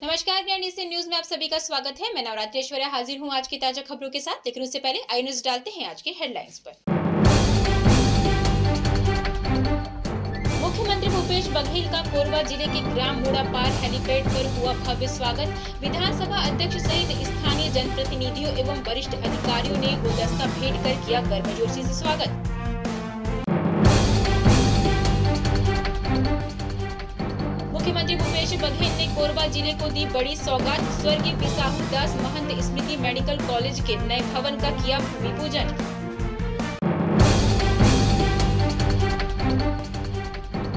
नमस्कार, grand east news में आप सभी का स्वागत है। मैं नवरात्रि ऐश्वर्या हाजिर हूं आज की ताजा खबरों के साथ, लेकिन उससे पहले आई न्यूज डालते हैं आज के हेडलाइंस पर। मुख्यमंत्री भूपेश बघेल का कोरबा जिले के ग्राम मूड़ापार हेलीपैड पर हुआ भव्य स्वागत। विधानसभा अध्यक्ष सहित स्थानीय जनप्रतिनिधियों एवं वरिष्ठ अधिकारियों ने गुलदस्ता भेंट कर किया गर्मजोशी से स्वागत। मुख्यमंत्री भूपेश बघेल ने कोरबा जिले को दी बड़ी सौगात। स्वर्गीय बिसाहू दास महंत स्मृति मेडिकल कॉलेज के नए भवन का किया भूमि पूजन।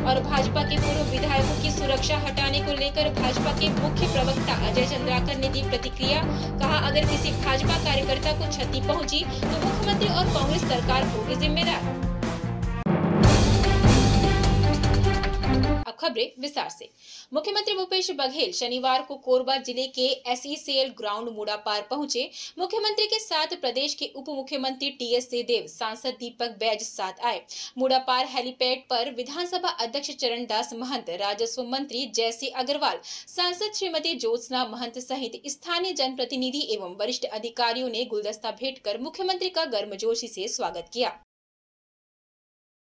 और भाजपा के पूर्व विधायकों की सुरक्षा हटाने को लेकर भाजपा के मुख्य प्रवक्ता अजय चंद्राकर ने दी प्रतिक्रिया। कहा, अगर किसी भाजपा कार्यकर्ता को क्षति पहुंची तो मुख्यमंत्री और कांग्रेस सरकार होगी जिम्मेदार। खबरें विस्तार से। मुख्यमंत्री भूपेश बघेल शनिवार को कोरबा जिले के SECL ग्राउंड मूड़ापार पहुंचे। मुख्यमंत्री के साथ प्रदेश के उप मुख्यमंत्री TS सिंहदेव, सांसद दीपक बैज साथ आए। मूड़ापार हेलीपैड पर विधानसभा अध्यक्ष चरणदास महंत, राजस्व मंत्री जयसिंह अग्रवाल, सांसद श्रीमती ज्योत्सना महंत सहित स्थानीय जनप्रतिनिधि एवं वरिष्ठ अधिकारियों ने गुलदस्ता भेंट कर मुख्यमंत्री का गर्मजोशी से स्वागत किया।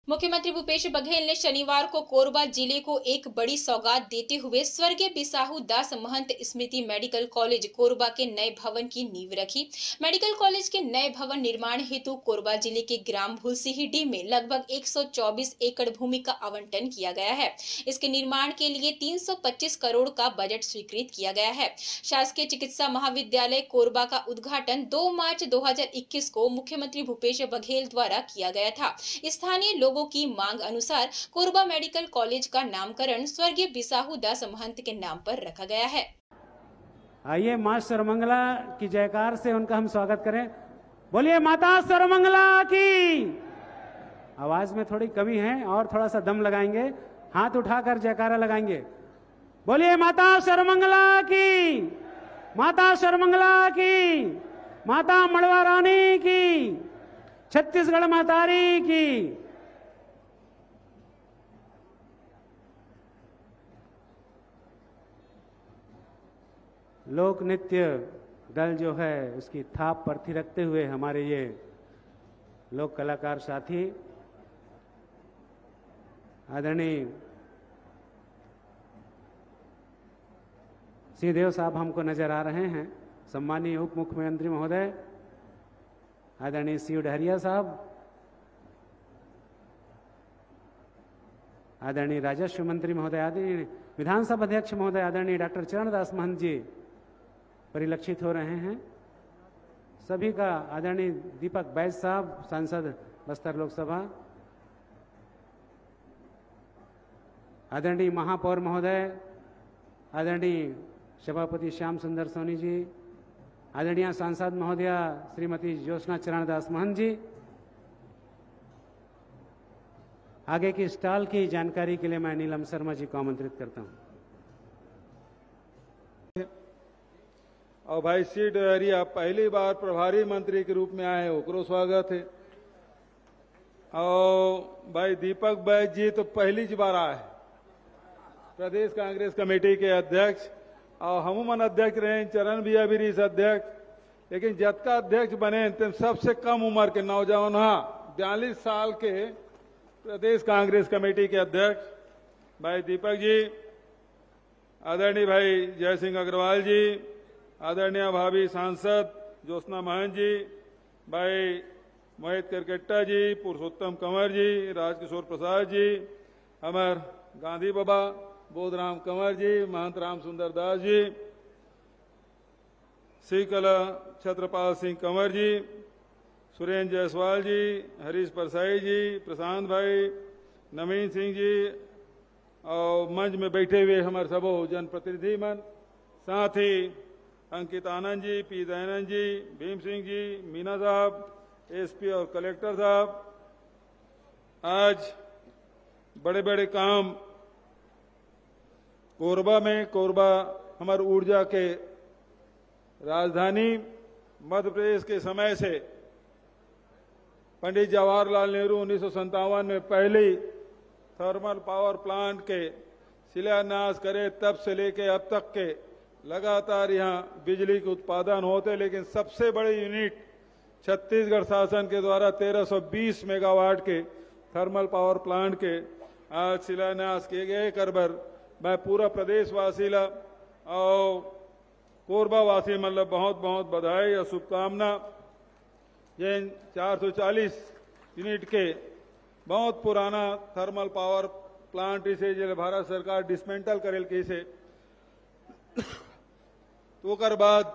मुख्यमंत्री भूपेश बघेल ने शनिवार को कोरबा जिले को एक बड़ी सौगात देते हुए स्वर्गीय बिसाहू दास महंत स्मृति मेडिकल कॉलेज कोरबा के नए भवन की नींव रखी। मेडिकल कॉलेज के नए भवन निर्माण हेतु कोरबा जिले के ग्राम भूलसिहीडीह में लगभग 124 एकड़ भूमि का आवंटन किया गया है। इसके निर्माण के लिए 325 करोड़ का बजट स्वीकृत किया गया है। शासकीय चिकित्सा महाविद्यालय कोरबा का उद्घाटन 2 मार्च 2021 को मुख्यमंत्री भूपेश बघेल द्वारा किया गया था। स्थानीय लोगों की मांग अनुसार कोरबा मेडिकल कॉलेज का नामकरण स्वर्गीय बिसाहू दास महंत के नाम पर रखा गया है। आइए मां सर्वमंगला की जयकार से उनका हम स्वागत करें। बोलिए माता सर्वमंगला की। आवाज में थोड़ी कमी है और थोड़ा सा दम लगाएंगे, हाथ उठाकर जयकारा लगाएंगे। बोलिए माता सर्वमंगला की, माता सर्वमंगला की, माता मड़वा रानी की, छत्तीसगढ़ मातारी की। लोक नृत्य दल जो है उसकी थाप प्रति रखते हुए हमारे ये लोक कलाकार साथी आदरणीय सिंहदेव साहब हमको नजर आ रहे हैं। सम्मानीय उप मुख्यमंत्री महोदय आदरणीय शिव डहरिया साहब, आदरणीय राजस्व मंत्री महोदय, आदरणीय विधानसभा अध्यक्ष महोदय आदरणीय डॉक्टर चरणदास महंत जी परिलक्षित हो रहे हैं। सभी का आदरणीय दीपक बैज साहब, सांसद बस्तर लोकसभा, आदरणीय महापौर महोदय, आदरणीय सभापति श्याम सुंदर सोनी जी, आदरणीय सांसद महोदया श्रीमती ज्योत्सना चरणदास महंत जी। आगे की स्टॉल की जानकारी के लिए मैं नीलम शर्मा जी को आमंत्रित करता हूं। और भाई सी डहरिया पहली बार प्रभारी मंत्री के रूप में आए हैं, ओकरो स्वागत है। और भाई दीपक बैज जी तो पहली बार आए, प्रदेश कांग्रेस कमेटी के अध्यक्ष, और हमूमन अध्यक्ष रहे, चरण भी अभी अध्यक्ष, लेकिन जतका अध्यक्ष बने तो सबसे कम उम्र के नौजवान, 42 साल के प्रदेश कांग्रेस कमेटी के अध्यक्ष भाई दीपक जी, आदरणीय भाई जयसिंह अग्रवाल जी, आदरणीय भाभी सांसद ज्योत्सना महंत जी, भाई मोहित करकेट्टा जी, पुरुषोत्तम कंवर जी, राजकिशोर प्रसाद जी, अमर गांधी बाबा, बोधराम कंवर जी, महंत राम सुंदर दास जी, श्री कला छत्रपाल सिंह कंवर जी, सुरेंद्र जायसवाल जी, हरीश परसाई जी, प्रशांत भाई, नवीन सिंह जी, और मंच में बैठे हुए हमारे सबो जनप्रतिनिधि मन, साथ ही अंकित आनंद जी, पी दयानंद जी, भीम सिंह जी, मीना साहब, SP और कलेक्टर साहब। आज बड़े बड़े काम कोरबा में, कोरबा हमारी ऊर्जा के राजधानी मध्य प्रदेश के समय से पंडित जवाहरलाल नेहरू 1957 में पहली थर्मल पावर प्लांट के शिलान्यास करे, तब से लेके अब तक के लगातार यहाँ बिजली के उत्पादन होते, लेकिन सबसे बड़े यूनिट छत्तीसगढ़ शासन के द्वारा 1320 मेगावाट के थर्मल पावर प्लांट के आज शिलान्यास किए गए। करबर मैं पूरा प्रदेशवासी ला और कोरबा वासी मतलब बहुत बहुत बधाई और शुभकामना। ये 440 यूनिट के बहुत पुराना थर्मल पावर प्लांट इसे जो भारत सरकार डिसमेंटल करेल के इसे तो कर बाद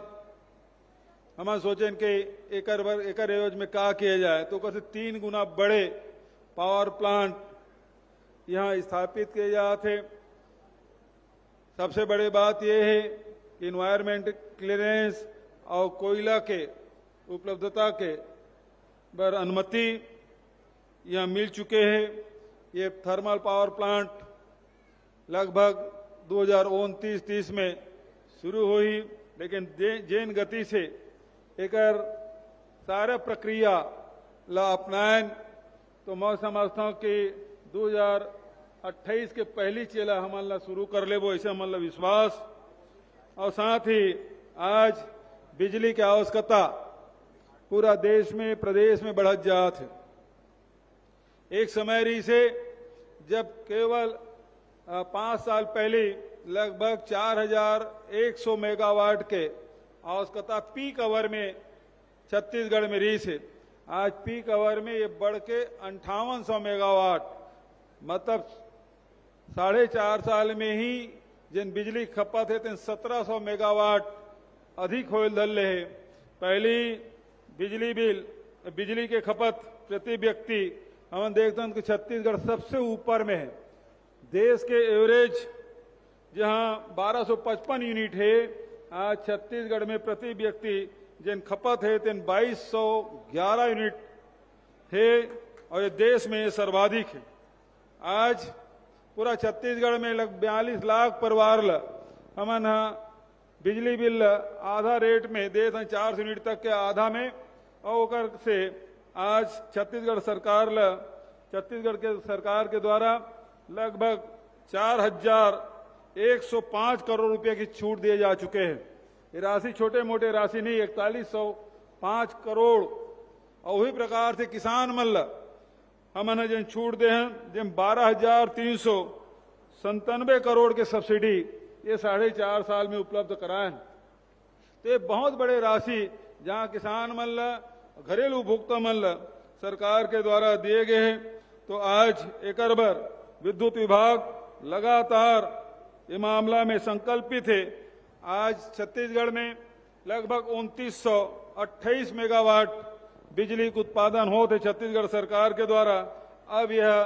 हम सोचें कि एकर एवज में का किया जाए, तो कैसे 3 गुना बड़े पावर प्लांट यहाँ स्थापित किए जाते। सबसे बड़ी बात यह है कि इन्वायरमेंट क्लियरेंस और कोयला के उपलब्धता के पर अनुमति यह मिल चुके हैं। ये थर्मल पावर प्लांट लगभग 2029-30 में शुरू हुई, लेकिन जैन गति से एकर सारा प्रक्रिया ला अपनाएं तो मैं समझता हूँ कि 2028 के पहली चेला हमारा शुरू कर ले, वो ऐसे हमारा विश्वास। और साथ ही आज बिजली की आवश्यकता पूरा देश में प्रदेश में बढ़त जात है। एक समय रही से जब केवल 5 साल पहले लगभग 4100 मेगावाट के आवश्यकता पीक आवर में छत्तीसगढ़ में रही से, आज पीक आवर में ये बढ़ के 5800 मेगावाट, मतलब 4.5 साल में ही जिन बिजली खपत है तीन 1700 मेगावाट अधिक हो धल है। पहली बिजली के खपत प्रति व्यक्ति हम देखते हैं कि छत्तीसगढ़ सबसे ऊपर में है। देश के एवरेज जहां 1255 यूनिट है, आज छत्तीसगढ़ में प्रति व्यक्ति जिन खपत है तीन 2211 यूनिट है और ये देश में सर्वाधिक है। आज पूरा छत्तीसगढ़ में लगभग 42 लाख परिवार हमन बिजली बिल आधा रेट में दे 400 यूनिट तक के आधा में, और से आज छत्तीसगढ़ सरकार के द्वारा लगभग 4105 करोड़ रुपए की छूट दिए जा चुके हैं। ये राशि छोटे मोटे राशि नहीं, 4105 करोड़। और वही प्रकार से किसान मल्ल हमने जिन छूट दे हैं जिन 12,397 करोड़ के सब्सिडी ये 4.5 साल में उपलब्ध कराए। तो ये बहुत बड़े राशि जहां किसान मल्ल घरेलू उपभोक्ता मल्ल सरकार के द्वारा दिए गए हैं। तो आज एक बार विद्युत विभाग लगातार ये मामला में संकल्पित है। आज छत्तीसगढ़ में लगभग 2928 मेगावाट बिजली का उत्पादन होते छत्तीसगढ़ सरकार के द्वारा, अब यह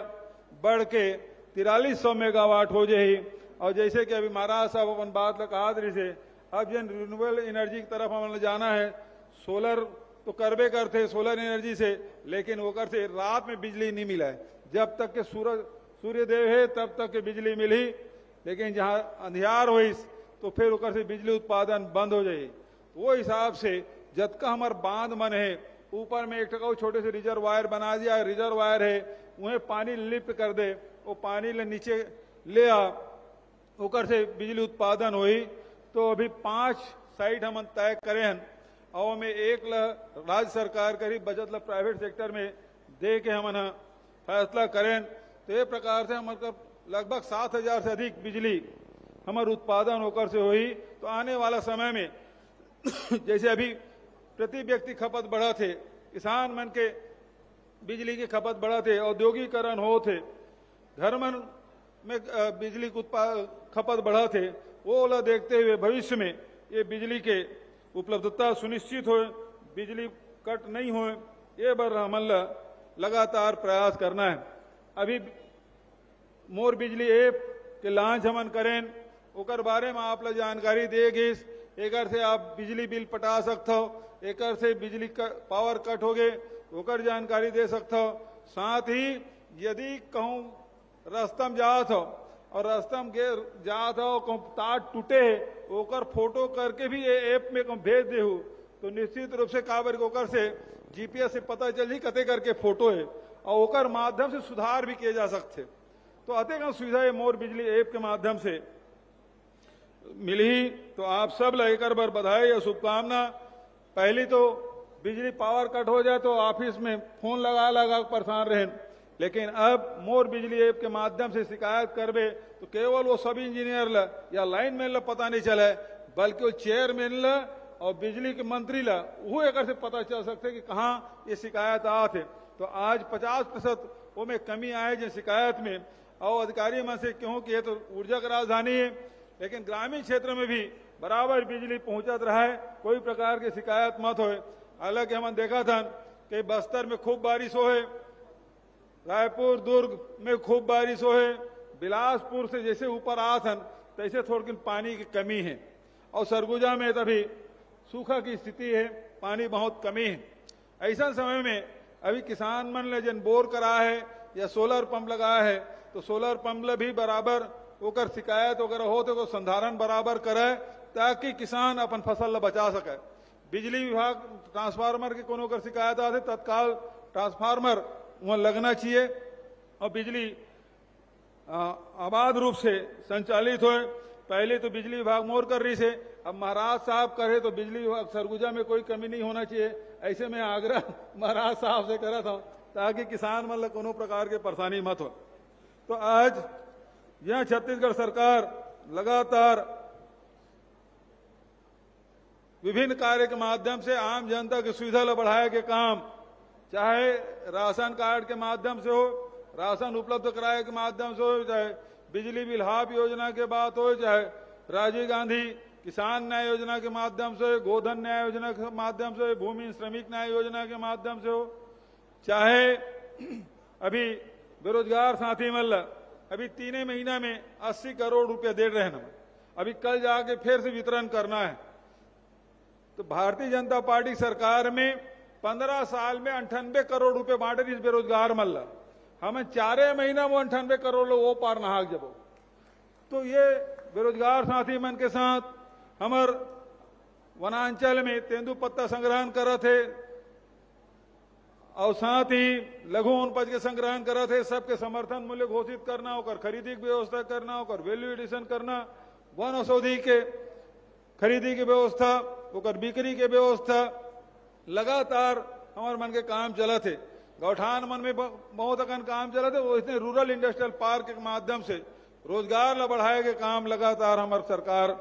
बढ़ के 4300 मेगावाट हो जाए। और जैसे कि अभी महाराज साहब अपन बात कहा रही से, अब जिन रिन्यूएबल एनर्जी की तरफ हमें जाना है, सोलर तो करबे करते सोलर एनर्जी से, लेकिन वो से रात में बिजली नहीं मिला है। जब तक के सूर्यदेव है तब तक के बिजली मिली, लेकिन जहां अंधियार हुई तो फिर ओकर से बिजली उत्पादन बंद हो जाए। वो हिसाब से जतका हमार बांध मन है, ऊपर में एक टका छोटे से रिजर्वायर बना दिया, रिजर्वायर है उन्हें पानी लिफ्ट कर दे, वो पानी ले नीचे ले आ, ओकर से बिजली उत्पादन हुई। तो अभी 5 साइट हम तय करे हैं और में एक राज्य सरकार करी बजट प्राइवेट सेक्टर में दे के हम फैसला करें। तो ये प्रकार से हमारे लगभग 7000 से अधिक बिजली हमारे उत्पादन होकर से हुई। तो आने वाला समय में जैसे अभी प्रति व्यक्ति खपत बढ़ा थे, किसान मन के बिजली की खपत बढ़ा थे, औद्योगिकरण हो थे, घर मन में बिजली की खपत बढ़ा थे, वो वाला देखते हुए भविष्य में ये बिजली के उपलब्धता सुनिश्चित हो, बिजली कट नहीं हो, ये बार हमन लगातार प्रयास करना है। अभी मोर बिजली ऐप के लॉन्च हमन करें, ओकर बारे में आप जानकारी देगी। एकर से आप बिजली बिल पटा सकते हो, एकर से बिजली पावर कट हो गए ओकर जानकारी दे सकते हो। साथ ही यदि कहूँ रास्ता में जात हो और रास्ता में जात हो कहूँ तार टूटे ओकर फोटो करके भी ये ऐप में कहूँ भेज दे, तो निश्चित रूप से काबर ओकर से जीपीएस से पता चल ही कते करके फोटो है और ओकर माध्यम से सुधार भी किए जा सकते। तो अतेक सुविधा है मोर बिजली ऐप के माध्यम से मिली, तो आप सब लेकर बार बधाई और शुभकामना। पहली तो बिजली पावर कट हो जाए तो ऑफिस में फोन लगा लगा परेशान रहे, लेकिन अब मोर बिजली ऐप के माध्यम से शिकायत करबे तो केवल वो सब इंजीनियर ला या लाइन मैन ला पता नहीं चले, बल्कि वो चेयरमैन ला और बिजली के मंत्री ला वो एक से पता चल सकते कि कहाँ ये शिकायत आते। तो आज 50% वो में कमी आए जिन शिकायत में, और अधिकारी मन से क्यों कि ये तो ऊर्जा की राजधानी है, लेकिन ग्रामीण क्षेत्र में भी बराबर बिजली पहुंचत रहा है, कोई प्रकार की शिकायत मत होए। हालांकि हमने देखा था कि बस्तर में खूब बारिश हो है, रायपुर दुर्ग में खूब बारिश हो है, बिलासपुर से जैसे ऊपर आथन तैसे थोड़ी पानी की कमी है, और सरगुजा में तभी सूखा की स्थिति है, पानी बहुत कमी है। ऐसा समय में अभी किसान मन ने जन बोर करा है या सोलर पंप लगाया है, तो सोलर पंप ले भी बराबर ओकर शिकायत वगैरह हो तो संधारण बराबर करे, ताकि किसान अपन फसल ला बचा सके। बिजली विभाग ट्रांसफार्मर की कोनो कर शिकायत आते तत्काल ट्रांसफार्मर वहां लगना चाहिए और बिजली आबाद रूप से संचालित हो। पहले तो बिजली विभाग मोर कर रही से, अब महाराज साहब करे तो बिजली विभाग सरगुजा में कोई कमी नहीं होना चाहिए। ऐसे में आग्रह महाराज साहब से करा था ताकि किसान मतलब कोनो प्रकार के परेशानी मत हो। तो आज यह छत्तीसगढ़ सरकार लगातार विभिन्न कार्य के माध्यम से आम जनता की सुविधा ला बढ़ाए के काम, चाहे राशन कार्ड के माध्यम से हो, राशन उपलब्ध कराए के माध्यम से हो, चाहे बिजली बिल हाफ योजना के बात हो, चाहे राजीव गांधी किसान न्याय योजना के माध्यम से, गोधन न्याय योजना के माध्यम से, भूमि श्रमिक न्याय योजना के माध्यम से हो, चाहे अभी बेरोजगार साथी मल्ल अभी 3 महीना में 80 करोड़ रुपए दे रहे हैं, अभी कल जाके फिर से वितरण करना है। तो भारतीय जनता पार्टी सरकार में 15 साल में 98 करोड़ रुपए बांटे इस बेरोजगार मल्ल, हमें 4 महीना में 98 करोड़ वो पार नहाक जब। तो ये बेरोजगार साथी मन के साथ हमार वनांचल में तेंदुपत्ता संग्रहण कर थे और साथ ही लघु उपज के संग्रहण कर थे, सबके समर्थन मूल्य घोषित करना, और खरीदी की व्यवस्था करना, और वैल्यू एडिशन करना, वन औषधि के खरीदी की व्यवस्था, और बिक्री के व्यवस्था, लगातार हमारे मन के काम चला थे। गौठान मन में बहुत अकन काम चला थे, वो इसने रूरल इंडस्ट्रियल पार्क के माध्यम से रोजगार ला बढ़ाए के काम लगातार हमारी सरकार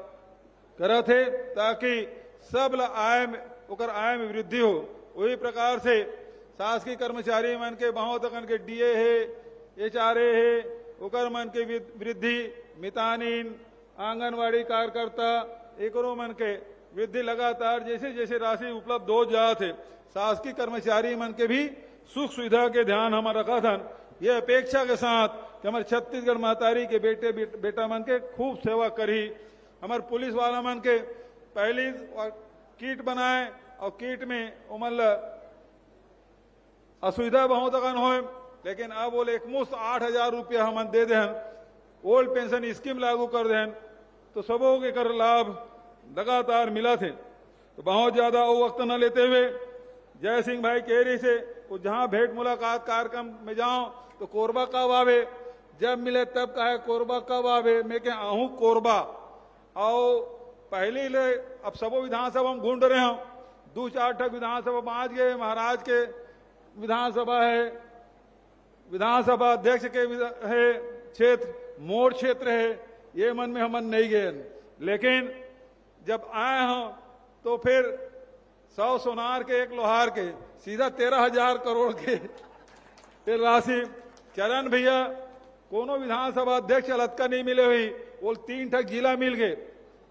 कर थे, ताकि सब ला आय में वृद्धि हो। वही प्रकार से शासकीय कर्मचारी मन के बहुत अकन के डीए है, HRA है, ओकर मन के वृद्धि, मितानिन, आंगनवाड़ी कार्यकर्ता, एकरो मन के वृद्धि लगातार जैसे जैसे राशि उपलब्ध हो जाते, शासकीय कर्मचारी मन के भी सुख सुविधा के ध्यान हमारा रखा था। यह अपेक्षा के साथ कि हमारे छत्तीसगढ़ महतारी के बेटा मन के खूब सेवा करी। हमारे पुलिस वाला मन के पहली किट बनाए, और किट में उमल असुविधा बहुत अगन हो, लेकिन अब बोले एकमुश्त 8,000 रुपया हम दे दें, ओल्ड पेंशन स्कीम लागू कर दें, तो सबों के कर लाभ लगातार मिला थे। तो बहुत ज्यादा वो वक्त न लेते हुए जय सिंह भाई केरी से जहां भेंट मुलाकात कार्यक्रम में जाओ तो कोरबा कब आवे, जब मिले तब कहे कोरबा कब आवे, मैं कह आहू कोरबा। और पहले ले अब सबो विधानसभा में घूम रहे हूं, 2-4 ठक विधानसभा में आज गए, महाराज के विधानसभा है, विधानसभा अध्यक्ष के है क्षेत्र, मोड़ क्षेत्र है, ये मन में हम नहीं गए। लेकिन जब आए हों तो फिर 100 सोनार के 1 लोहार के सीधा 13,000 करोड़ के फिर राशि। चरण भैया कोनो विधानसभा अध्यक्ष अलतका नहीं मिले हुई, वो 3 ठक जिला मिल गए,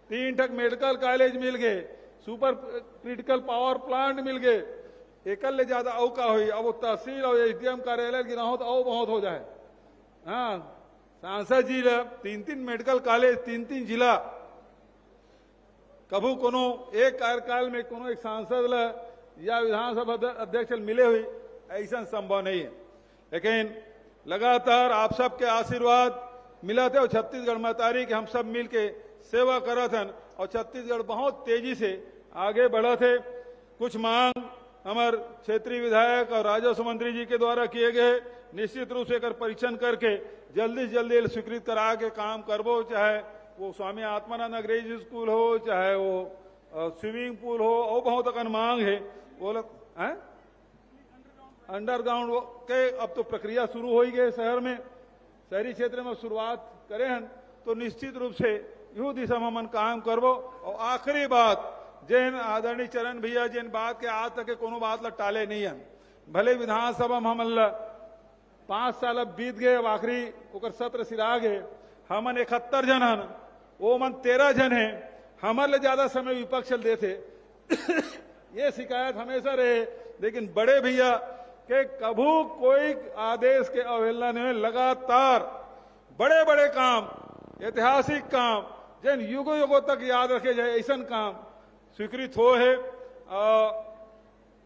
3 ठक मेडिकल कॉलेज मिल गए, सुपर क्रिटिकल पावर प्लांट मिल गए, एकल ले ज्यादा औ का हुई। अब वो तहसील और SDM कार्यालय गिना हो तो औ बहुत हो जाए। हाँ, सांसद जी 3-3 मेडिकल कॉलेज, 3-3 जिला, कभू कोनो एक कार्यकाल में कोनो एक सांसद या विधानसभा अध्यक्ष मिले हुई, ऐसा संभव नहीं है। लेकिन लगातार आप सबके आशीर्वाद मिला थे और छत्तीसगढ़ महतारी के हम सब मिल के सेवा करा थे, और छत्तीसगढ़ बहुत तेजी से आगे बढ़ा थे। कुछ मांग हमारे क्षेत्रीय विधायक और राजस्व मंत्री जी के द्वारा किए गए, निश्चित रूप से कर परीक्षण करके जल्दी से जल्दी स्वीकृत करा के काम करबो, चाहे वो स्वामी आत्मानंद अंग्रेजी स्कूल हो, चाहे वो स्विमिंग पूल हो, वो बहुत अकन मांग है। वो लोग अंडरग्राउंड के अब तो प्रक्रिया शुरू हो ही गई शहर में, शहरी क्षेत्र में शुरुआत करे हैं, तो निश्चित रूप से यू दिशा में मन काम करबो। और आखिरी बात, जिन आदरणीय चरण भैया जिन बात के आज तक कोनो बात ला टाले नहीं है, भले विधानसभा में हमन 5 साल अब बीत गए, अब आखिरी ओकर सत्र सिरा गए, हमन 71 जन हन, वो मन 13 जन है, हमारे लिए ज्यादा समय विपक्ष देते ये शिकायत हमेशा रहे। लेकिन बड़े भैया के कभू कोई आदेश के अवहेलना नहीं, लगातार बड़े बड़े काम, ऐतिहासिक काम, जिन युगों युगों तक याद रखे जाए ऐसा काम स्वीकृत हो है।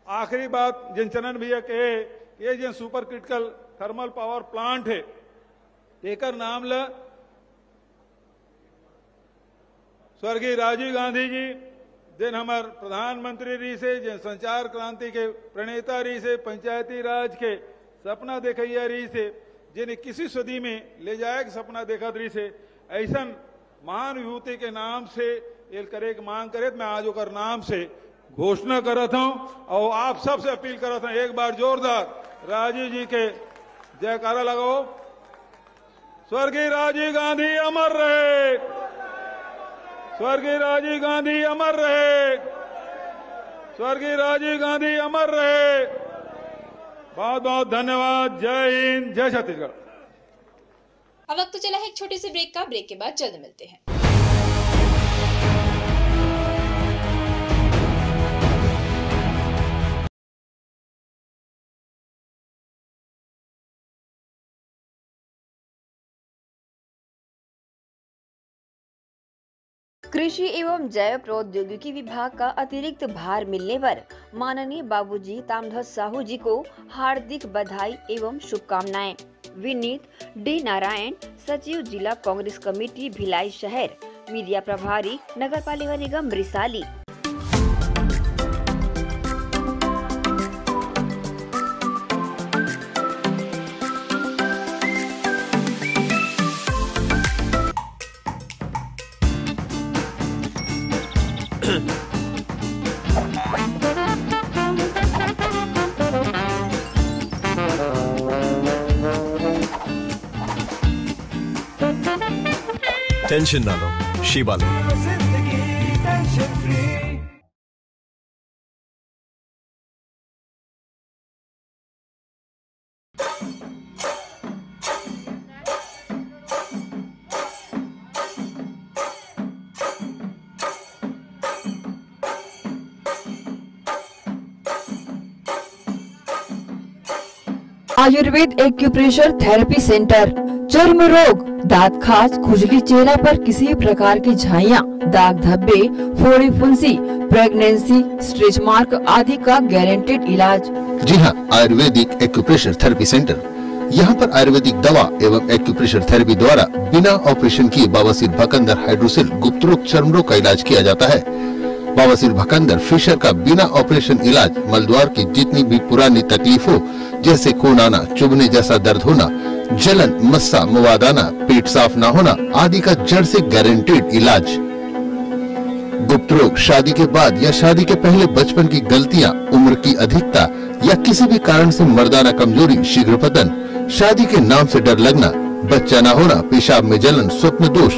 आखिरी बात जिन चरण भैया कहे, ये जिन super critical thermal power plant है, एकर नाम ला स्वर्गीय राजीव गांधी जी जिन हमार प्रधानमंत्री रही से, जिन संचार क्रांति के प्रणेता रही से, पंचायती राज के सपना देखैया रही से, जिन 21वीं सदी में ले जाए के सपना देखत रही से, ऐसा महान विभूति के नाम से एल करे की मांग करे, मैं आज ओकर नाम से घोषणा करत हूं और आप सबसे अपील करत हूं, एक बार जोरदार राजीव जी के जयकारा लगाओ। स्वर्गीय राजीव गांधी अमर रहे, स्वर्गीय राजीव गांधी अमर रहे, स्वर्गीय राजीव गांधी अमर रहे। बहुत बहुत धन्यवाद। जय हिंद, जय छत्तीसगढ़। अब वक्त तो चला है एक छोटे से ब्रेक का। ब्रेक के बाद जल्द मिलते हैं। कृषि एवं जैव प्रौद्योगिकी विभाग का अतिरिक्त भार मिलने पर माननीय बाबूजी तामध्वज साहू जी को हार्दिक बधाई एवं शुभकामनाएं। विनीत डी नारायण, सचिव जिला कांग्रेस कमेटी भिलाई शहर, मीडिया प्रभारी नगर पालिका निगम रिसाली। टेंशन ना लो, शिवा लो। Ayurveda acupressure therapy centre. चर्म रोग, दांत खाज, खुजली, चेहरा पर किसी प्रकार की झाइयाँ, दाग धब्बे, फोड़ी फुंसी, प्रेगनेंसी, स्ट्रेच मार्क आदि का गारंटेड इलाज। जी हाँ, आयुर्वेदिक एक्यूप्रेशर थेरेपी सेंटर। यहाँ पर आयुर्वेदिक दवा एवं एक्यूप्रेशर थेरेपी द्वारा बिना ऑपरेशन किए बवासीर, भकंदर, हाइड्रोसिल, गुप्त रोग, चर्म रोग का इलाज किया जाता है। बवासीर, भकंदर, फिशर का बिना ऑपरेशन इलाज, मलद्वार की जितनी भी पुरानी तकलीफ हो, जैसे खून आना, चुभने जैसा दर्द होना, जलन, मस्सा, मुवादाना, पेट साफ न होना आदि का जड़ से गारंटेड इलाज। गुप्त रोग, शादी के बाद या शादी के पहले बचपन की गलतियां, उम्र की अधिकता या किसी भी कारण से मर्दाना कमजोरी, शीघ्र पतन, शादी के नाम से डर लगना, बच्चा न होना, पेशाब में जलन, स्वप्न दोष,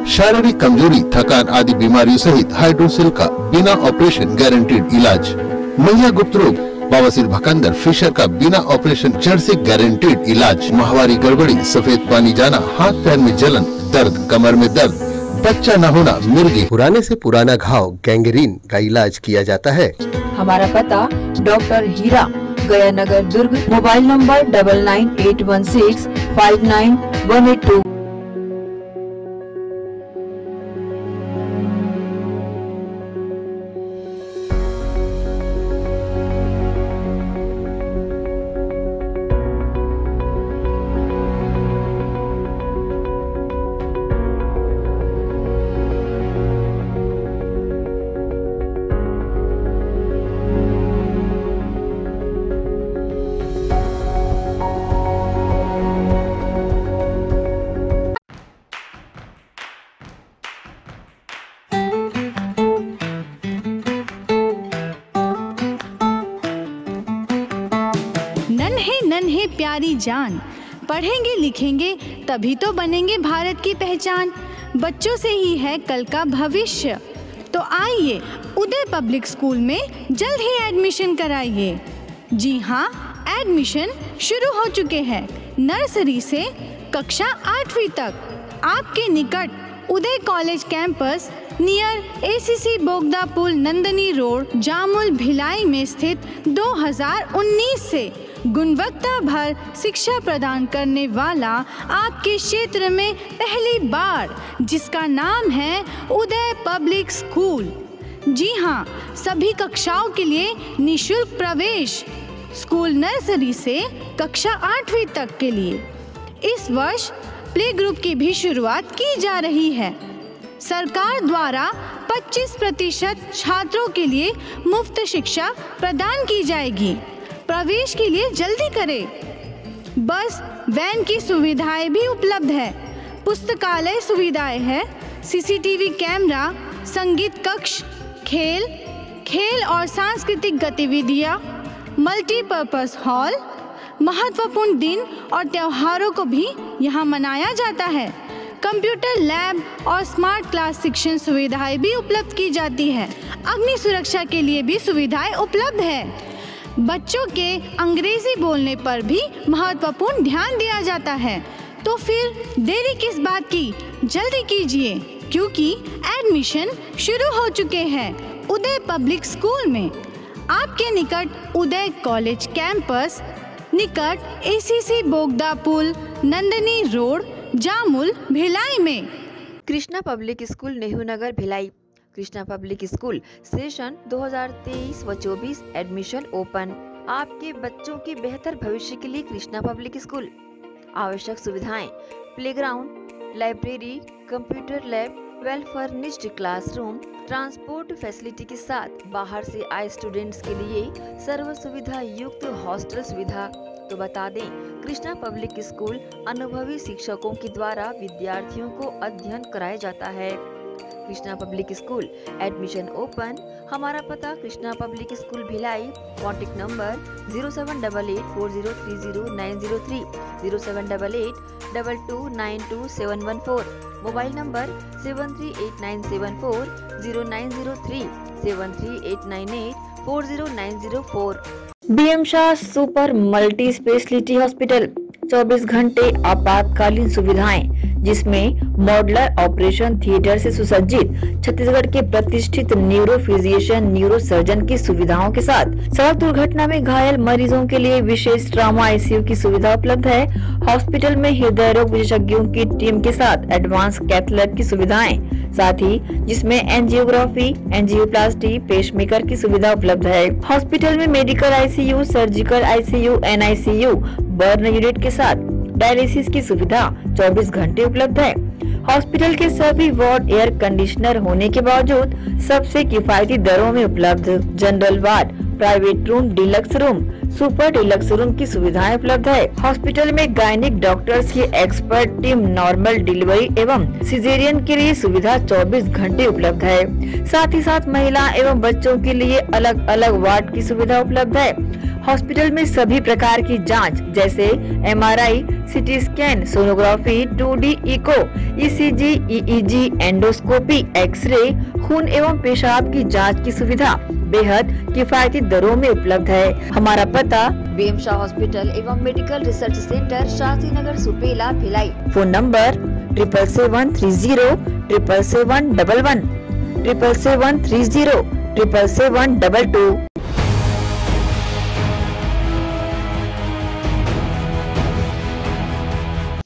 शारीरिक कमजोरी, थकान आदि बीमारियों सहित हाइड्रोसिल का बिना ऑपरेशन गारंटेड इलाज। महिला गुप्त रोग, बवासीर, भकंदर, फिशर का बिना ऑपरेशन जड़ से गारंटेड इलाज। माहवारी गड़बड़ी, सफेद पानी जाना, हाथ पैर में जलन, दर्द, कमर में दर्द, बच्चा न होना, मिर्गी, पुराने से पुराना घाव, गैंग्रीन का इलाज किया जाता है। हमारा पता डॉक्टर हीरा, गया नगर, दुर्ग। Mobile number 9981659182। है प्यारी जान। पढ़ेंगे लिखेंगे तभी तो बनेंगे भारत की पहचान। बच्चों से ही है कल का भविष्य, तो आइए उदय पब्लिक स्कूल में जल्द ही एडमिशन कराइए। जी हाँ, एडमिशन शुरू हो चुके हैं। नर्सरी से कक्षा 8वीं तक आपके निकट Uday college campus near ACC Bogda पुल, नंदनी रोड, जामुल, भिलाई में स्थित 2019 से गुणवत्ता भर शिक्षा प्रदान करने वाला आपके क्षेत्र में पहली बार, जिसका नाम है उदय पब्लिक स्कूल। जी हाँ, सभी कक्षाओं के लिए निःशुल्क प्रवेश। स्कूल नर्सरी से कक्षा 8वीं तक के लिए इस वर्ष प्ले ग्रुप की भी शुरुआत की जा रही है। सरकार द्वारा 25% छात्रों के लिए मुफ्त शिक्षा प्रदान की जाएगी। प्रवेश के लिए जल्दी करें। बस वैन की सुविधाएं भी उपलब्ध है। पुस्तकालय सुविधाएं है, सीसीटीवी कैमरा, संगीत कक्ष, खेल और सांस्कृतिक गतिविधियां, मल्टीपर्पज हॉल। महत्वपूर्ण दिन और त्योहारों को भी यहाँ मनाया जाता है। कंप्यूटर लैब और स्मार्ट क्लास शिक्षण सुविधाएं भी उपलब्ध की जाती है। अग्नि सुरक्षा के लिए भी सुविधाएं उपलब्ध है। बच्चों के अंग्रेजी बोलने पर भी महत्वपूर्ण ध्यान दिया जाता है। तो फिर देरी किस बात की, जल्दी कीजिए, क्योंकि एडमिशन शुरू हो चुके हैं उदय पब्लिक स्कूल में। आपके निकट उदय कॉलेज कैंपस निकट एसीसी बोगदा पुल, नंदनी रोड, जामुल, भिलाई में। Krishna public school, Nehru Nagar, Bhilai. Krishna public school session 2023 व 24 एडमिशन ओपन। आपके बच्चों के बेहतर भविष्य के लिए कृष्णा पब्लिक स्कूल। आवश्यक सुविधाएं: playground, library, computer lab, well furnished classroom, transport facility के साथ बाहर से आए स्टूडेंट्स के लिए सर्व सुविधा युक्त हॉस्टल सुविधा। तो बता दें, कृष्णा पब्लिक स्कूल अनुभवी शिक्षकों के द्वारा विद्यार्थियों को अध्ययन कराया जाता है। Krishna public school admission open. हमारा पता Krishna public school Bhilai. Contact number 0788403090 078822922714। Mobile number 7389740903 7389840904। BM Shah super multi speciality hospital 24 घंटे आपातकालीन सुविधाएं, जिसमें मॉडुलर ऑपरेशन थिएटर से सुसज्जित छत्तीसगढ़ के प्रतिष्ठित न्यूरो फिजिशियन, न्यूरो सर्जन की सुविधाओं के साथ सड़क दुर्घटना में घायल मरीजों के लिए विशेष ट्रॉमा आईसीयू की सुविधा उपलब्ध है। हॉस्पिटल में हृदय रोग विशेषज्ञों की टीम के साथ एडवांस कैथ लैब की सुविधाएं, साथ ही जिसमें एंजियोग्राफी, एंजियोप्लास्टी, पेसमेकर की सुविधा उपलब्ध है। हॉस्पिटल में medical ICU, surgical ICU, NICU, burn unit के साथ डायलिसिस की सुविधा 24 घंटे उपलब्ध है। हॉस्पिटल के सभी वार्ड एयर कंडीशनर होने के बावजूद सबसे किफायती दरों में उपलब्ध। General ward, private room, deluxe room, super deluxe room की सुविधाएं उपलब्ध है। हॉस्पिटल में गायनिक डॉक्टर्स की एक्सपर्ट टीम नॉर्मल डिलीवरी एवं सिजेरियन के लिए सुविधा 24 घंटे उपलब्ध है। साथ ही साथ महिला एवं बच्चों के लिए अलग अलग वार्ड की सुविधा उपलब्ध है। हॉस्पिटल में सभी प्रकार की जांच जैसे MRI, CT scan, sonography, 2D echo, ECG, EEG, endoscopy, x-ray, खून एवं पेशाब की जांच की सुविधा बेहद किफायती दरों में उपलब्ध है। हमारा पता बीएम शाह हॉस्पिटल एवं medical research centre, Shastri Nagar, Supela, Bhilai. Phone number 7773077711 77307722।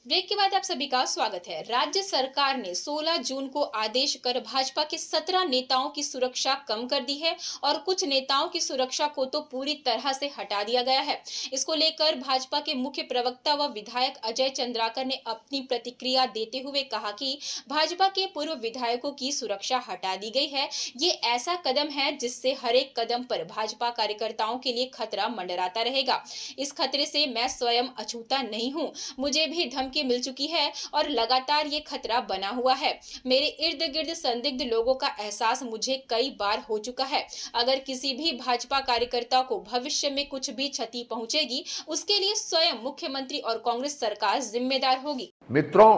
Break के बाद आप सभी का स्वागत है। राज्य सरकार ने 16 जून को आदेश कर भाजपा के 17 नेताओं की सुरक्षा कम कर दी है और कुछ नेताओं की सुरक्षा को तो पूरी तरह से हटा दिया गया है। इसको लेकर भाजपा के मुख्य प्रवक्ता व विधायक अजय चंद्राकर ने अपनी प्रतिक्रिया देते हुए कहा कि भाजपा के पूर्व विधायकों की सुरक्षा हटा दी गई है। ये ऐसा कदम है जिससे हर एक कदम पर भाजपा कार्यकर्ताओं के लिए खतरा मंडराता रहेगा। इस खतरे से मैं स्वयं अछूता नहीं हूँ। मुझे भी धमकी धमकी मिल चुकी है और लगातार ये खतरा बना हुआ है। मेरे इर्द गिर्द संदिग्ध लोगों का एहसास मुझे कई बार हो चुका है। अगर किसी भी भाजपा कार्यकर्ता को भविष्य में कुछ भी क्षति पहुंचेगी, उसके लिए स्वयं मुख्यमंत्री और कांग्रेस सरकार जिम्मेदार होगी। मित्रों,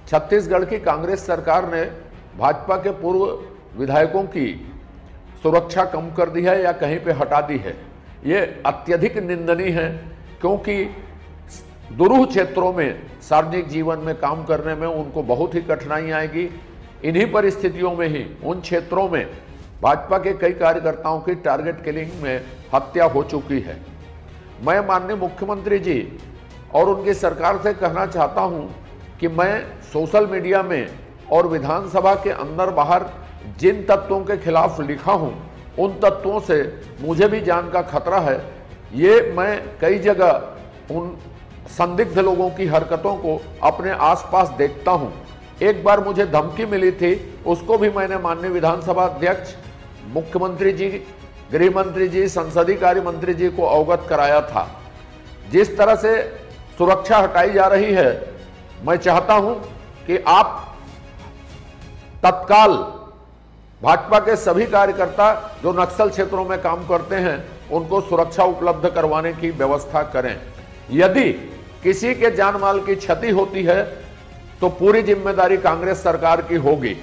छत्तीसगढ़ की कांग्रेस सरकार ने भाजपा के पूर्व विधायकों की सुरक्षा कम कर दी है या कहीं पे हटा दी है। ये अत्यधिक निंदनीय है, क्योंकि दुरूह क्षेत्रों में सार्वजनिक जीवन में काम करने में उनको बहुत ही कठिनाई आएगी। इन्हीं परिस्थितियों में ही उन क्षेत्रों में भाजपा के कई कार्यकर्ताओं की टारगेट किलिंग में हत्या हो चुकी है। मैं माननीय मुख्यमंत्री जी और उनकी सरकार से कहना चाहता हूं कि मैं सोशल मीडिया में और विधानसभा के अंदर बाहर जिन तत्वों के खिलाफ लिखा हूं, उन तत्वों से मुझे भी जान का खतरा है। ये मैं कई जगह उन संदिग्ध लोगों की हरकतों को अपने आसपास देखता हूं। एक बार मुझे धमकी मिली थी, उसको भी मैंने माननीय विधानसभा अध्यक्ष, मुख्यमंत्री जी, गृह मंत्री जी, संसदीय कार्य मंत्री जी को अवगत कराया था। जिस तरह से सुरक्षा हटाई जा रही है, मैं चाहता हूं कि आप तत्काल भाजपा के सभी कार्यकर्ता जो नक्सल क्षेत्रों में काम करते हैं, उनको सुरक्षा उपलब्ध करवाने की व्यवस्था करें। यदि किसी के जान माल की क्षति होती है तो पूरी जिम्मेदारी कांग्रेस सरकार की होगी,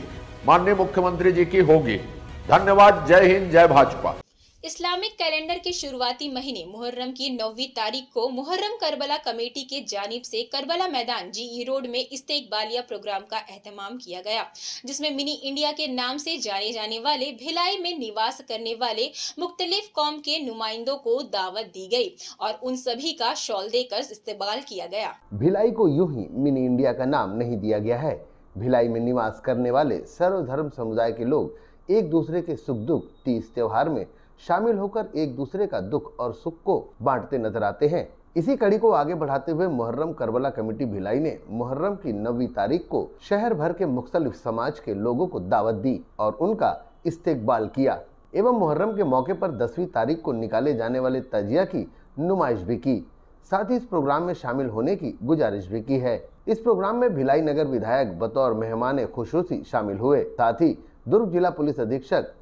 माननीय मुख्यमंत्री जी की होगी। धन्यवाद। जय हिंद, जय भाजपा। इस्लामिक कैलेंडर के शुरुआती महीने मुहर्रम की 9वीं तारीख को मुहर्रम करबला कमेटी के जानिब से करबला मैदान जीई रोड में इस्तेकबालिया प्रोग्राम का एहतमाम किया गया, जिसमें मिनी इंडिया के नाम से जाने जाने वाले भिलाई में निवास करने वाले मुख्तलिफ कौम के नुमाइंदों को दावत दी गई और उन सभी का शॉल देकर इस्तेकबाल किया गया। भिलाई को यूं ही मिनी इंडिया का नाम नहीं दिया गया है। भिलाई में निवास करने वाले सर्वधर्म समुदाय के लोग एक दूसरे के सुख दुख, तीज त्योहार में शामिल होकर एक दूसरे का दुख और सुख को बांटते नजर आते हैं। इसी कड़ी को आगे बढ़ाते हुए मुहर्रम करबला कमेटी भिलाई ने मुहर्रम की 9वीं तारीख को शहर भर के मुख्तलिफ समाज के लोगों को दावत दी और उनका इस्तेकबाल किया एवं मुहर्रम के मौके पर 10वीं तारीख को निकाले जाने वाले तजिया की नुमाइश भी की। साथ ही इस प्रोग्राम में शामिल होने की गुजारिश भी की है। इस प्रोग्राम में भिलाई नगर विधायक बतौर मेहमान खुसूसी शामिल हुए। साथ ही दुर्ग जिला पुलिस अधीक्षक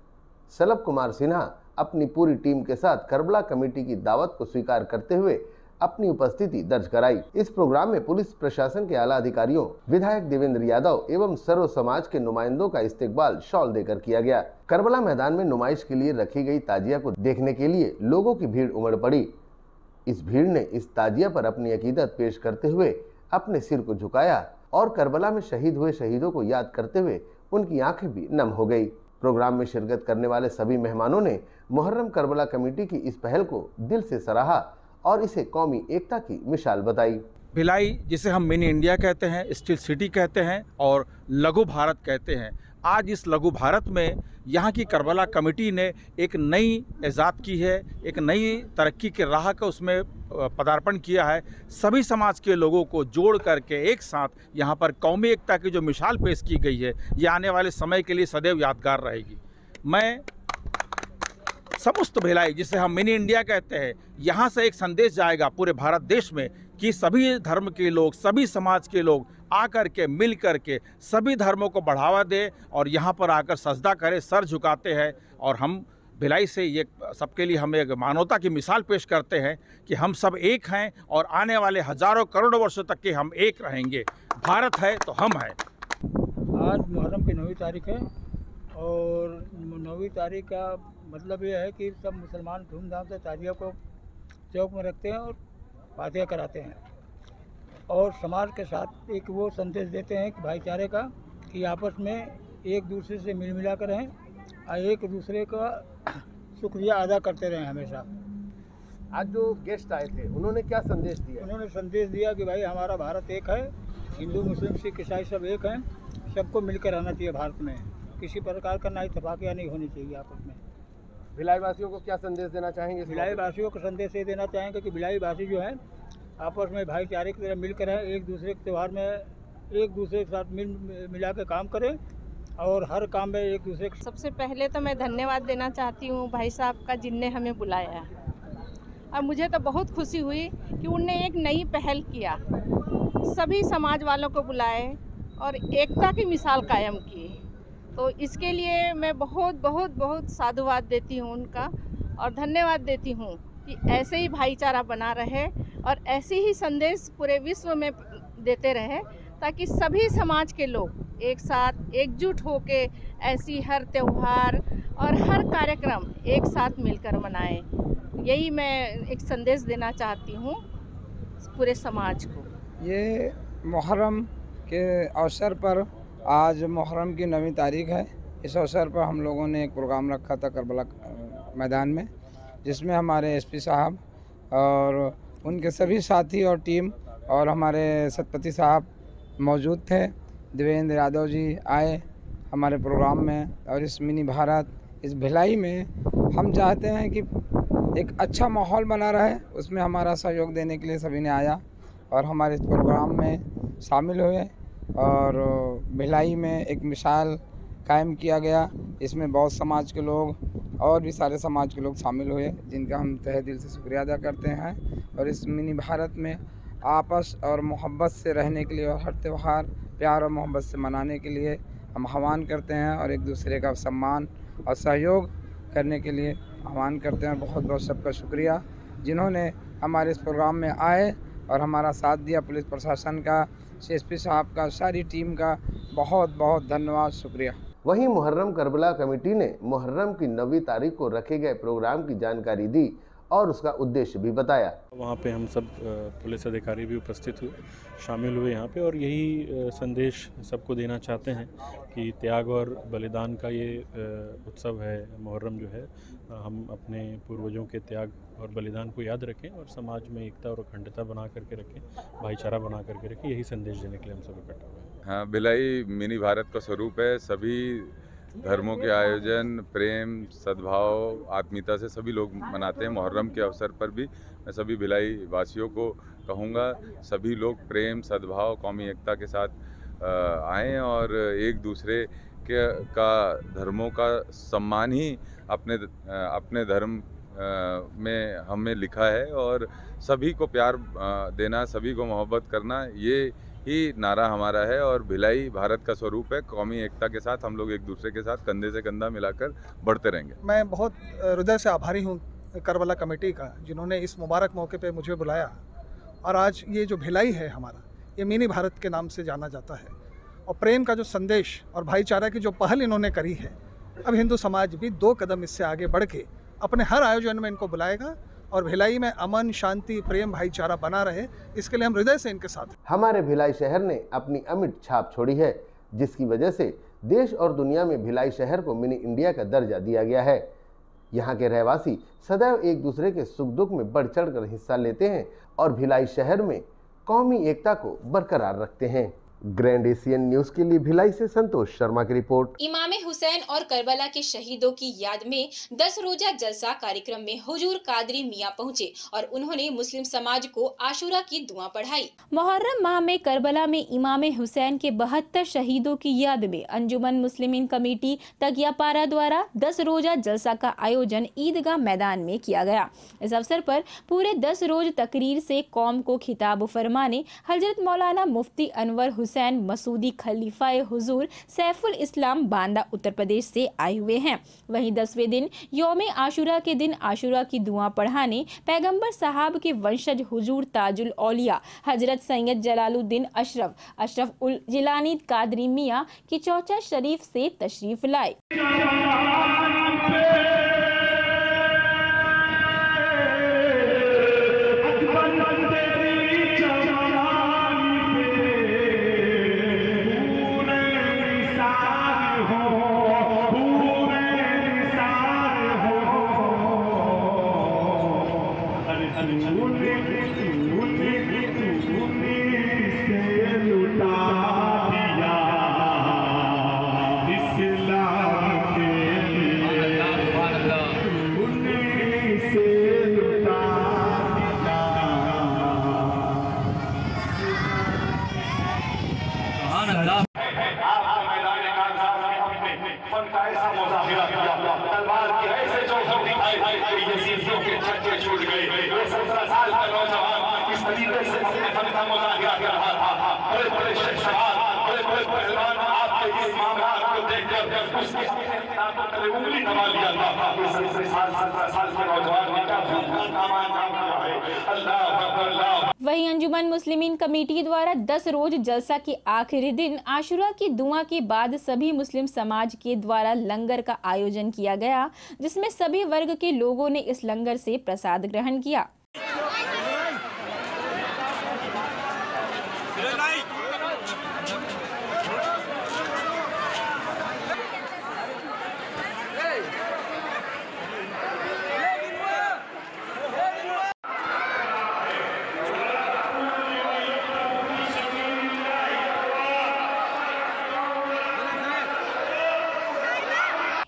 सलभ कुमार सिन्हा अपनी पूरी टीम के साथ करबला कमेटी की दावत को स्वीकार करते हुए अपनी उपस्थिति दर्ज कराई। इस प्रोग्राम में पुलिस प्रशासन के आला अधिकारियों, विधायक देवेंद्र यादव एवं सर्व समाज के नुमाइंदों का इस्तेकबाल शॉल देकर किया गया। करबला मैदान में नुमाइश के लिए रखी गई ताजिया को देखने के लिए लोगों की भीड़ उमड़ पड़ी। इस भीड़ ने इस ताजिया पर अपनी अकीदत पेश करते हुए अपने सिर को झुकाया और करबला में शहीद हुए शहीदों को याद करते हुए उनकी आंखें भी नम हो गई। प्रोग्राम में शिरकत करने वाले सभी मेहमानों ने मुहर्रम करबला कमेटी की इस पहल को दिल से सराहा और इसे कौमी एकता की मिसाल बताई। भिलाई, जिसे हम मिनी इंडिया कहते हैं, स्टील सिटी कहते हैं और लघु भारत कहते हैं, आज इस लघु भारत में यहाँ की करबला कमेटी ने एक नई इजाद की है, एक नई तरक्की के राह का उसमें पदार्पण किया है। सभी समाज के लोगों को जोड़ करके एक साथ यहाँ पर कौमी एकता की जो मिसाल पेश की गई है, ये आने वाले समय के लिए सदैव यादगार रहेगी। मैं समस्त भिलाई, जिसे हम मिनी इंडिया कहते हैं, यहाँ से एक संदेश जाएगा पूरे भारत देश में कि सभी धर्म के लोग, सभी समाज के लोग आकर के, मिल कर के सभी धर्मों को बढ़ावा दें और यहाँ पर आकर सजदा करें, सर झुकाते हैं। और हम भिलाई से ये सबके लिए हम एक मानवता की मिसाल पेश करते हैं कि हम सब एक हैं और आने वाले हजारों करोड़ों वर्षों तक के हम एक रहेंगे। भारत है तो हम हैं। आज मुहर्रम की 9वीं तारीख है और 9वीं तारीख का मतलब ये है कि सब मुसलमान धूमधाम से ताजिया को चौक में रखते हैं और फातिहा कराते हैं और समाज के साथ एक वो संदेश देते हैं कि भाईचारे का, कि आपस में एक दूसरे से मिल मिला कर रहें और एक दूसरे का शुक्रिया अदा करते रहें हमेशा। आज जो गेस्ट आए थे उन्होंने क्या संदेश दिया? उन्होंने संदेश दिया कि भाई हमारा भारत एक है, हिंदू मुस्लिम सिख ईसाई सब एक हैं, सबको मिलकर रहना चाहिए भारत में, किसी प्रकार का ना इत्तेफाकिया नहीं होनी चाहिए आपस में। भिलाई वासियों को क्या संदेश देना चाहेंगे? भिलाई वासियों को संदेश ये देना चाहेंगे कि भिलाई वासी जो हैं आपस में भाईचारे की तरह मिलकर रहें, एक दूसरे के त्यौहार में एक दूसरे के साथ मिला के काम करें और हर काम में एक दूसरे के। सबसे पहले तो मैं धन्यवाद देना चाहती हूँ भाई साहब का, जिनने हमें बुलाया है और मुझे तो बहुत खुशी हुई कि उनने एक नई पहल किया सभी समाज वालों को बुलाए और एकता की मिसाल कायम की। तो इसके लिए मैं बहुत बहुत बहुत साधुवाद देती हूँ उनका और धन्यवाद देती हूँ कि ऐसे ही भाईचारा बना रहे और ऐसे ही संदेश पूरे विश्व में देते रहे, ताकि सभी समाज के लोग एक साथ एकजुट होके ऐसी हर त्यौहार और हर कार्यक्रम एक साथ मिलकर मनाएं। यही मैं एक संदेश देना चाहती हूँ पूरे समाज को। ये मुहर्रम के अवसर पर आज मुहर्रम की 9वीं तारीख है। इस अवसर पर हम लोगों ने एक प्रोग्राम रखा था करबला मैदान में, जिसमें हमारे एसपी साहब और उनके सभी साथी और टीम और हमारे सतपति साहब मौजूद थे। देवेंद्र यादव जी आए हमारे प्रोग्राम में। और इस मिनी भारत, इस भिलाई में हम चाहते हैं कि एक अच्छा माहौल बना रहे, उसमें हमारा सहयोग देने के लिए सभी ने आया और हमारे इस प्रोग्राम में शामिल हुए और भिलाई में एक मिसाल कायम किया गया। इसमें बहुत समाज के लोग और भी सारे समाज के लोग शामिल हुए, जिनका हम तहे दिल से शुक्रिया अदा करते हैं। और इस मिनी भारत में आपस और मोहब्बत से रहने के लिए और हर त्यौहार प्यार और मोहब्बत से मनाने के लिए हम आह्वान करते हैं और एक दूसरे का सम्मान और सहयोग करने के लिए आह्वान करते हैं। बहुत बहुत सबका शुक्रिया जिन्होंने हमारे इस प्रोग्राम में आए और हमारा साथ दिया। पुलिस प्रशासन का, एसपी साहब का, सारी टीम का बहुत बहुत धन्यवाद, शुक्रिया। वहीं मुहर्रम करबला कमेटी ने मुहर्रम की 9वीं तारीख को रखे गए प्रोग्राम की जानकारी दी और उसका उद्देश्य भी बताया। वहाँ पे हम सब पुलिस अधिकारी भी उपस्थित हुए, शामिल हुए यहाँ पे, और यही संदेश सबको देना चाहते हैं कि त्याग और बलिदान का ये उत्सव है मुहर्रम जो है, हम अपने पूर्वजों के त्याग और बलिदान को याद रखें और समाज में एकता और अखंडता बना करके रखें, भाईचारा बना करके रखें। यही संदेश देने के लिए हम सब इकट्ठा हुए हैं। हाँ, भिलाई मिनी भारत का स्वरूप है। सभी धर्मों के आयोजन, प्रेम, सद्भाव, आत्मीयता से सभी लोग मनाते हैं। मुहर्रम के अवसर पर भी मैं सभी भिलाई वासियों को कहूँगा, सभी लोग प्रेम, सद्भाव, कौमी एकता के साथ आएँ और एक दूसरे का धर्मों का सम्मान ही अपने धर्म में हमें लिखा है और सभी को प्यार देना, सभी को मोहब्बत करना, ये ही नारा हमारा है। और भिलाई भारत का स्वरूप है। कौमी एकता के साथ हम लोग एक दूसरे के साथ कंधे से कंधा मिलाकर बढ़ते रहेंगे। मैं बहुत हृदय से आभारी हूँ करबला कमेटी का, जिन्होंने इस मुबारक मौके पे मुझे बुलाया। और आज ये जो भिलाई है हमारा, ये मिनी भारत के नाम से जाना जाता है। और प्रेम का जो संदेश और भाईचारा की जो पहल इन्होंने करी है, अब हिंदू समाज भी 2 कदम इससे आगे बढ़ के अपने हर आयोजन में इनको बुलाएगा और भिलाई में अमन, शांति, प्रेम, भाईचारा बना रहे, इसके लिए हम हृदय से इनके साथ हैं। हमारे भिलाई शहर ने अपनी अमिट छाप छोड़ी है, जिसकी वजह से देश और दुनिया में भिलाई शहर को मिनी इंडिया का दर्जा दिया गया है। यहाँ के रहवासी सदैव एक दूसरे के सुख दुख में बढ़ चढ़ कर हिस्सा लेते हैं और भिलाई शहर में कौमी एकता को बरकरार रखते हैं। ग्रैंड एशियन न्यूज के लिए भिलाई से संतोष शर्मा की रिपोर्ट। इमामे हुसैन और करबला के शहीदों की याद में 10 रोजा जलसा कार्यक्रम में हुजूर कादरी मियां पहुंचे और उन्होंने मुस्लिम समाज को आशूरा की दुआ पढ़ाई। मुहर्रम माह में करबला में इमामे हुसैन के 72 शहीदों की याद में अंजुमन मुस्लिमीन कमेटी तकियापारा द्वारा 10 रोजा जलसा का आयोजन ईदगाह मैदान में किया गया। इस अवसर पर पूरे 10 रोज तकरीर से कौम को खिताब फरमाने हजरत मौलाना मुफ्ती अनवर हुसैन मसूदी खलीफाए हुजूर सैफुल इस्लाम बांदा उत्तर प्रदेश से आए हुए हैं। वहीं 10वें दिन यौमे आशूरा के दिन आशूरा की दुआ पढ़ाने पैगंबर साहब के वंशज हुजूर ताजुल औलिया हजरत सैयद जलालुद्दीन अशरफ उल जिलानी कादरी मियां की चौचा शरीफ से तशरीफ लाए। उसकी उंगली दबा लिया था। ये 17 साल के नौजवान ने क्या काम किया है। अल्लाह। वहीं अंजुमन मुस्लिमीन कमेटी द्वारा 10 रोज जलसा के आखिरी दिन आशुरा की दुआ के बाद सभी मुस्लिम समाज के द्वारा लंगर का आयोजन किया गया, जिसमें सभी वर्ग के लोगों ने इस लंगर से प्रसाद ग्रहण किया।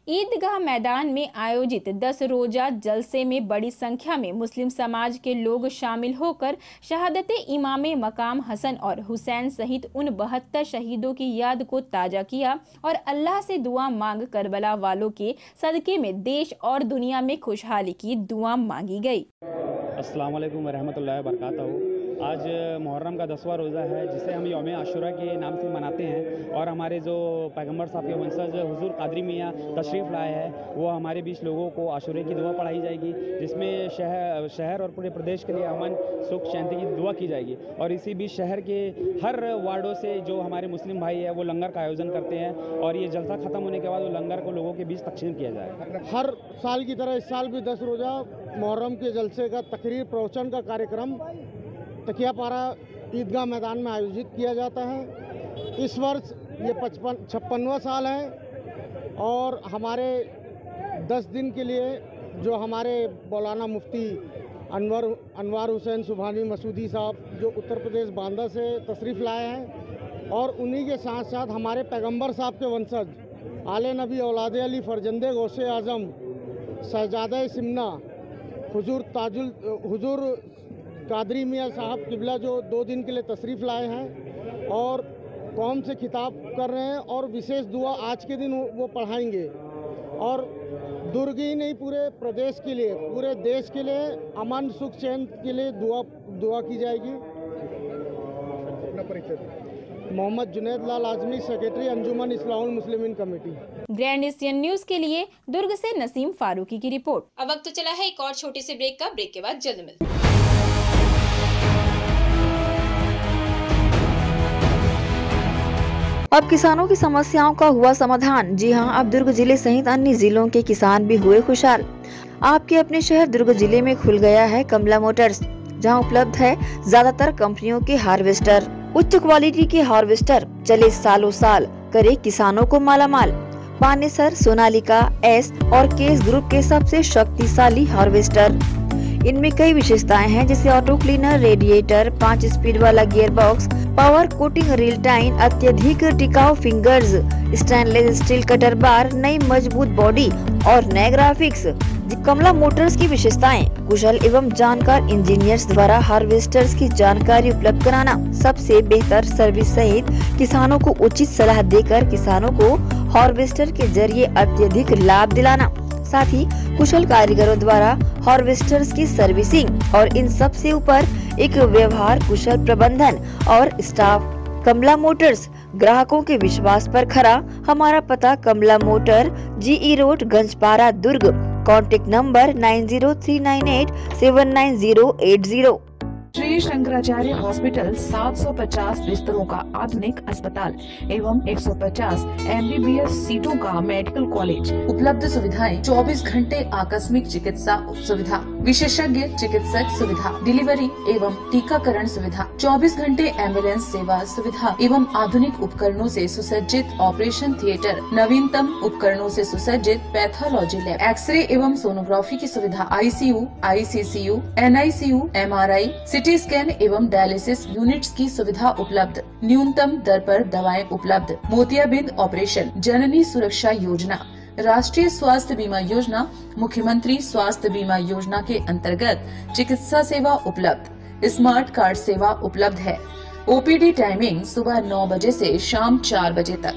ईदगाह मैदान में आयोजित 10 रोजा जलसे में बड़ी संख्या में मुस्लिम समाज के लोग शामिल होकर शहादत इमाम मकाम हसन और हुसैन सहित उन 72 शहीदों की याद को ताजा किया और अल्लाह से दुआ मांग करबला वालों के सदके में देश और दुनिया में खुशहाली की दुआ मांगी गई। अस्सलाम वालेकुम रहमतुल्लाहि व बरकातहू। आज मुहर्रम का 10वां रोज़ा है, जिसे हम यौम आशुरा के नाम से मनाते हैं और हमारे जो पैगंबर साहब के वंशज हुजूर कादरी मियाँ तशरीफ़ लाए हैं, वो हमारे बीच लोगों को आशुरे की दुआ पढ़ाई जाएगी, जिसमें शहर और पूरे प्रदेश के लिए अमन सुख शांति की दुआ की जाएगी। और इसी बीच शहर के हर वार्डों से जो हमारे मुस्लिम भाई है वो लंगर का आयोजन करते हैं और ये जलसा ख़त्म होने के बाद वो लंगर को लोगों के बीच तकसीम किया जाएगा। हर साल की तरह इस साल भी 10 रोज़ा मुहर्रम के जलसे का तकरीर प्रवचन का कार्यक्रम तकियापारा ईदगाह मैदान में आयोजित किया जाता है। इस वर्ष ये 56वां साल है और हमारे 10 दिन के लिए जो हमारे मौलाना मुफ्ती अनवार हुसैन सुभानी मसूदी साहब जो उत्तर प्रदेश बांदा से तशरीफ़ लाए हैं और उन्हीं के साथ साथ हमारे पैगंबर साहब के वंशज आले नबी औलाद अली फरजंदे गौसे आज़म शहजादा सिमना हुजूर कादरी मियाँ साहब किबला जो 2 दिन के लिए तशरीफ़ लाए हैं और कौम से खिताब कर रहे हैं और विशेष दुआ आज के दिन वो पढ़ाएंगे और दुर्ग ही नहीं पूरे प्रदेश के लिए, पूरे देश के लिए अमन सुख चैन के लिए दुआ की जाएगी। मोहम्मद जुनैद लाल आजमी, सेक्रेटरी अंजुमन इस्लाहुल मुस्लिमीन कमेटी। ग्रैंड एशियन न्यूज के लिए दुर्ग से नसीम फारूकी की रिपोर्ट। अब वक्त चला है एक और छोटे से ब्रेक का। ब्रेक के बाद जल्द मिलते हैं। अब किसानों की समस्याओं का हुआ समाधान। जी हां, अब दुर्ग जिले सहित अन्य जिलों के किसान भी हुए खुशहाल। आपके अपने शहर दुर्ग जिले में खुल गया है कमला मोटर्स, जहां उपलब्ध है ज्यादातर कंपनियों के हार्वेस्टर। उच्च क्वालिटी के हार्वेस्टर चले सालों साल, करे किसानों को मालामाल। पानेसर, सोनालिका, एस और केस ग्रुप के सबसे शक्तिशाली हार्वेस्टर। इनमें कई विशेषताएं हैं, जैसे ऑटो क्लीनर, रेडिएटर, 5 स्पीड वाला gear box, power coating reel time, अत्यधिक टिकाऊ फिंगर्स, स्टेनलेस स्टील कटर बार, नई मजबूत बॉडी और नए ग्राफिक्स। कमला मोटर्स की विशेषताएं: कुशल एवं जानकार इंजीनियर्स द्वारा हार्वेस्टर्स की जानकारी उपलब्ध कराना, सबसे बेहतर सर्विस सहित किसानों को उचित सलाह देकर किसानों को हार्वेस्टर के जरिए अत्यधिक लाभ दिलाना, साथ ही कुशल कारीगरों द्वारा हार्वेस्टर्स की सर्विसिंग और इन सब से ऊपर एक व्यवहार कुशल प्रबंधन और स्टाफ। कमला मोटर्स, ग्राहकों के विश्वास पर खरा। हमारा पता Kamla motor, GE road, Ganjpara, Durg. Contact number 9039879080। Shri Shankaracharya hospital 750 बिस्तरों का आधुनिक अस्पताल एवं 150 MBBS सीटों का मेडिकल कॉलेज। उपलब्ध सुविधाएं: 24 घंटे आकस्मिक चिकित्सा सुविधा, विशेषज्ञ चिकित्सक सुविधा, डिलीवरी एवं टीकाकरण सुविधा, 24 घंटे एम्बुलेंस सेवा सुविधा एवं आधुनिक उपकरणों से सुसज्जित ऑपरेशन थिएटर, नवीनतम उपकरणों से सुसज्जित पैथोलॉजी लैब, एक्सरे एवं सोनोग्राफी की सुविधा, ICU, ICCU, NICU, MRI, CT scan एवं डायलिसिस यूनिट्स की सुविधा उपलब्ध। न्यूनतम दर पर दवाएं उपलब्ध। मोतियाबिंद ऑपरेशन, जननी सुरक्षा योजना, राष्ट्रीय स्वास्थ्य बीमा योजना, मुख्यमंत्री स्वास्थ्य बीमा योजना के अंतर्गत चिकित्सा सेवा उपलब्ध। स्मार्ट कार्ड सेवा उपलब्ध है। OPD टाइमिंग सुबह 9 बजे से शाम 4 बजे तक।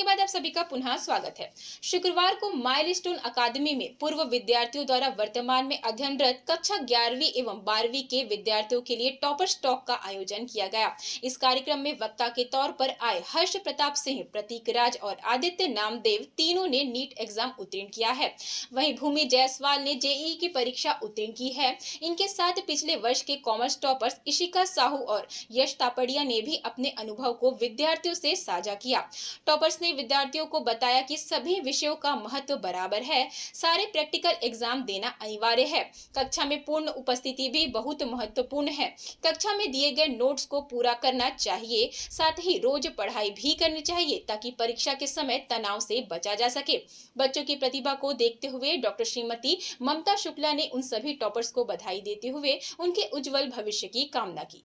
बाद आप सभी का पुनः स्वागत है। शुक्रवार को माइलस्टोन अकादमी में पूर्व विद्यार्थियों द्वारा वर्तमान में अध्ययनरत कक्षा 11वीं एवं 12वीं के विद्यार्थियों के लिए टॉपर्स टॉक का आयोजन किया गया। इस कार्यक्रम में वक्ता के तौर पर आए हर्ष प्रताप सिंह, प्रतीक राज और आदित्य नामदेव तीनों ने नीट एग्जाम उत्तीर्ण किया है। वहीं भूमि जायसवाल ने जेईई की परीक्षा उत्तीर्ण की है। इनके साथ पिछले वर्ष के कॉमर्स टॉपर्स इशिका साहू और यश तापड़िया ने भी अपने अनुभव को विद्यार्थियों से साझा किया। टॉपर्स ने विद्यार्थियों को बताया कि सभी विषयों का महत्व बराबर है, सारे प्रैक्टिकल एग्जाम देना अनिवार्य है। कक्षा में पूर्ण उपस्थिति भी बहुत महत्वपूर्ण है। कक्षा में दिए गए नोट्स को पूरा करना चाहिए, साथ ही रोज पढ़ाई भी करनी चाहिए ताकि परीक्षा के समय तनाव से बचा जा सके। बच्चों की प्रतिभा को देखते हुए डॉक्टर श्रीमती ममता शुक्ला ने उन सभी टॉपर्स को बधाई देते हुए उनके उज्जवल भविष्य की कामना की।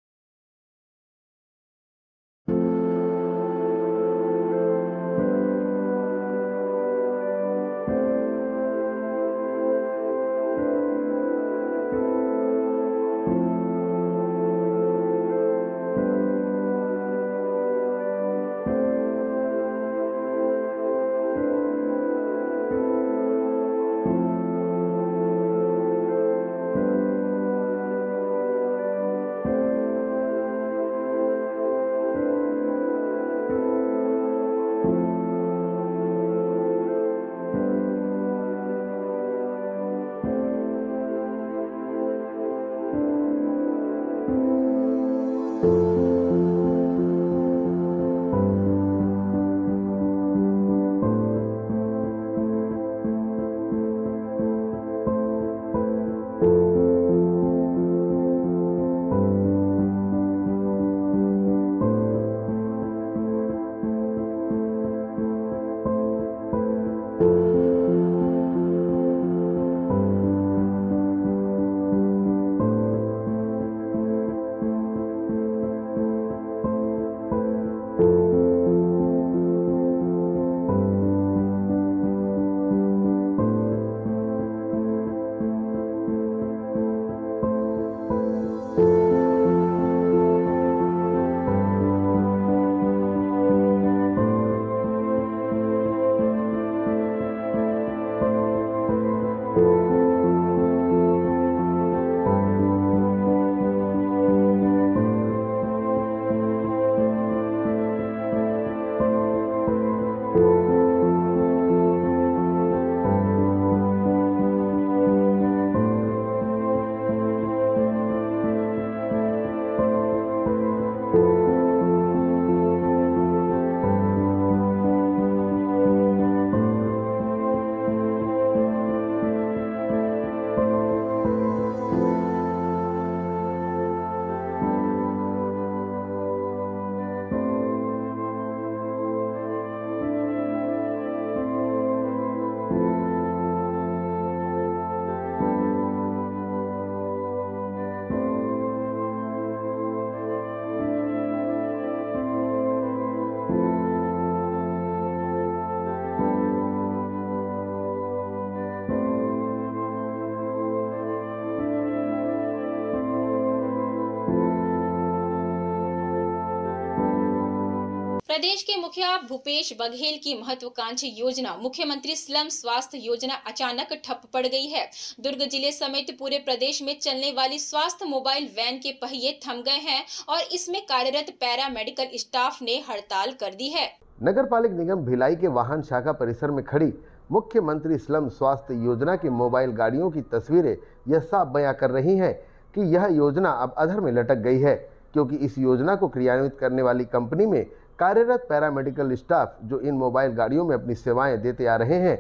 प्रदेश के मुखिया भूपेश बघेल की महत्वाकांक्षी योजना मुख्यमंत्री स्लम स्वास्थ्य योजना अचानक ठप पड़ गई है। दुर्ग जिले समेत पूरे प्रदेश में चलने वाली स्वास्थ्य मोबाइल वैन के पहिए थम गए हैं और इसमें कार्यरत पैरा मेडिकल स्टाफ ने हड़ताल कर दी है। नगर पालिक निगम भिलाई के वाहन शाखा परिसर में खड़ी मुख्यमंत्री स्लम स्वास्थ्य योजना की मोबाइल गाड़ियों की तस्वीरें यह साफ बयां कर रही हैं कि यह योजना अब अधर में लटक गई है, क्योंकि इस योजना को क्रियान्वित करने वाली कंपनी में कार्यरत पैरामेडिकल स्टाफ जो इन मोबाइल गाड़ियों में अपनी सेवाएं देते आ रहे हैं,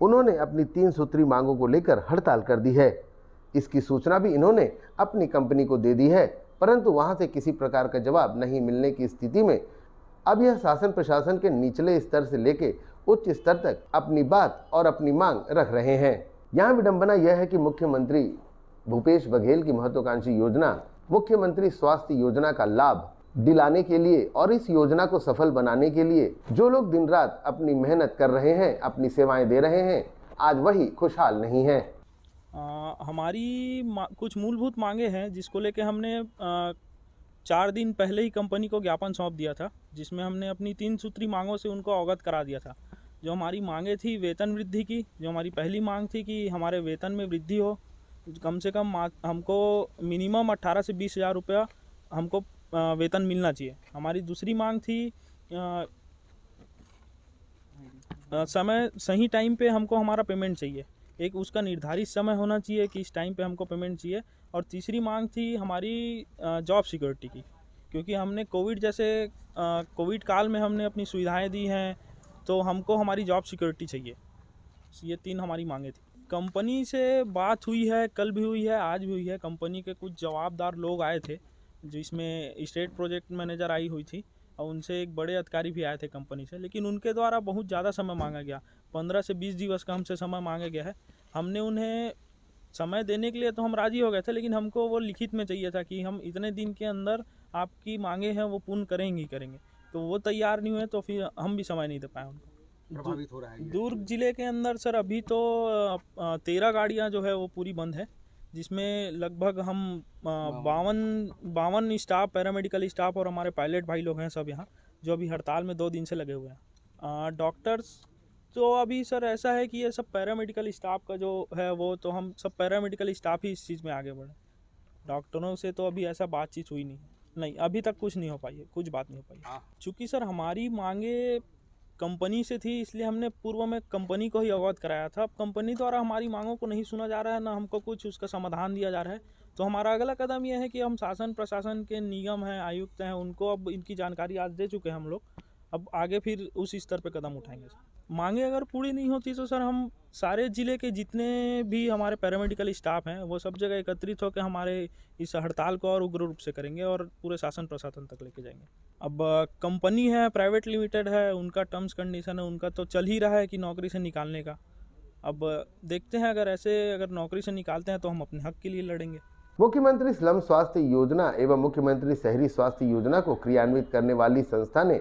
उन्होंने अपनी 3 सूत्री मांगों को लेकर हड़ताल कर दी है। इसकी सूचना भी इन्होंने अपनी कंपनी को दे दी है, परंतु वहां से किसी प्रकार का जवाब नहीं मिलने की स्थिति में अब यह शासन प्रशासन के निचले स्तर से लेकर उच्च स्तर तक अपनी बात और अपनी मांग रख रहे हैं। यहाँ विडंबना यह है कि मुख्यमंत्री भूपेश बघेल की महत्वाकांक्षी योजना मुख्यमंत्री स्वास्थ्य योजना का लाभ दिलाने के लिए और इस योजना को सफल बनाने के लिए जो लोग दिन रात अपनी मेहनत कर रहे हैं, अपनी सेवाएं दे रहे हैं, आज वही खुशहाल नहीं है। हमारी कुछ मूलभूत मांगे हैं जिसको लेके हमने 4 दिन पहले ही कंपनी को ज्ञापन सौंप दिया था, जिसमें हमने अपनी 3 सूत्री मांगों से उनको अवगत करा दिया था। जो हमारी मांगें थी वेतन वृद्धि की, जो हमारी पहली मांग थी कि हमारे वेतन में वृद्धि हो, कम से कम हमको मिनिमम 18 से 20 हज़ार रुपया हमको वेतन मिलना चाहिए। हमारी दूसरी मांग थी समय सही टाइम पे हमको हमारा पेमेंट चाहिए, एक उसका निर्धारित समय होना चाहिए कि इस टाइम पे हमको पेमेंट चाहिए। और तीसरी मांग थी हमारी जॉब सिक्योरिटी की, क्योंकि हमने कोविड काल में हमने अपनी सुविधाएं दी हैं, तो हमको हमारी जॉब सिक्योरिटी चाहिए। ये 3 हमारी मांगे थी। कंपनी से बात हुई है, कल भी हुई है, आज भी हुई है। कंपनी के कुछ जवाबदार लोग आए थे, जिसमें स्टेट प्रोजेक्ट मैनेजर आई हुई थी और उनसे एक बड़े अधिकारी भी आए थे कंपनी से, लेकिन उनके द्वारा बहुत ज़्यादा समय मांगा गया। 15 से 20 दिवस का हमसे समय मांगा गया है। हमने उन्हें समय देने के लिए तो हम राज़ी हो गए थे, लेकिन हमको वो लिखित में चाहिए था कि हम इतने दिन के अंदर आपकी मांगे हैं वो पूर्ण करेंगे ही करेंगे। तो वो तैयार नहीं हुए, तो फिर हम भी समय नहीं दे पाए उनको। प्रभावित हो रहा है दुर्ग जिले के अंदर सर अभी तो 13 गाड़ियाँ जो है वो पूरी बंद है, जिसमें लगभग हम 52 स्टाफ, पैरामेडिकल स्टाफ और हमारे पायलट भाई लोग हैं सब यहाँ, जो अभी हड़ताल में 2 दिन से लगे हुए हैं। डॉक्टर्स तो अभी सर ऐसा है कि ये सब पैरामेडिकल स्टाफ का जो है वो तो हम सब पैरामेडिकल स्टाफ ही इस चीज़ में आगे बढ़े। डॉक्टरों से तो अभी ऐसा बातचीत हुई नहीं, अभी तक कुछ नहीं हो पाई है, कुछ बात नहीं हो पाई। चूँकि सर हमारी मांगे कंपनी से थी, इसलिए हमने पूर्व में कंपनी को ही अवगत कराया था। अब कंपनी द्वारा हमारी मांगों को नहीं सुना जा रहा है, ना हमको कुछ उसका समाधान दिया जा रहा है। तो हमारा अगला कदम यह है कि हम शासन प्रशासन के निगम हैं, आयुक्त हैं, उनको अब इनकी जानकारी आज दे चुके हैं हम लोग। अब आगे फिर उस स्तर पे कदम उठाएंगे। मांगे अगर पूरी नहीं होती तो सर हम सारे ज़िले के जितने भी हमारे पैरामेडिकल स्टाफ हैं वो सब जगह एकत्रित होकर हमारे इस हड़ताल को और उग्र रूप से करेंगे और पूरे शासन प्रशासन तक लेके जाएंगे। अब कंपनी है, प्राइवेट लिमिटेड है, उनका टर्म्स कंडीशन है, उनका तो चल ही रहा है कि नौकरी से निकालने का। अब देखते हैं, अगर नौकरी से निकालते हैं तो हम अपने हक के लिए लड़ेंगे। मुख्यमंत्री स्लम स्वास्थ्य योजना एवं मुख्यमंत्री शहरी स्वास्थ्य योजना को क्रियान्वित करने वाली संस्था ने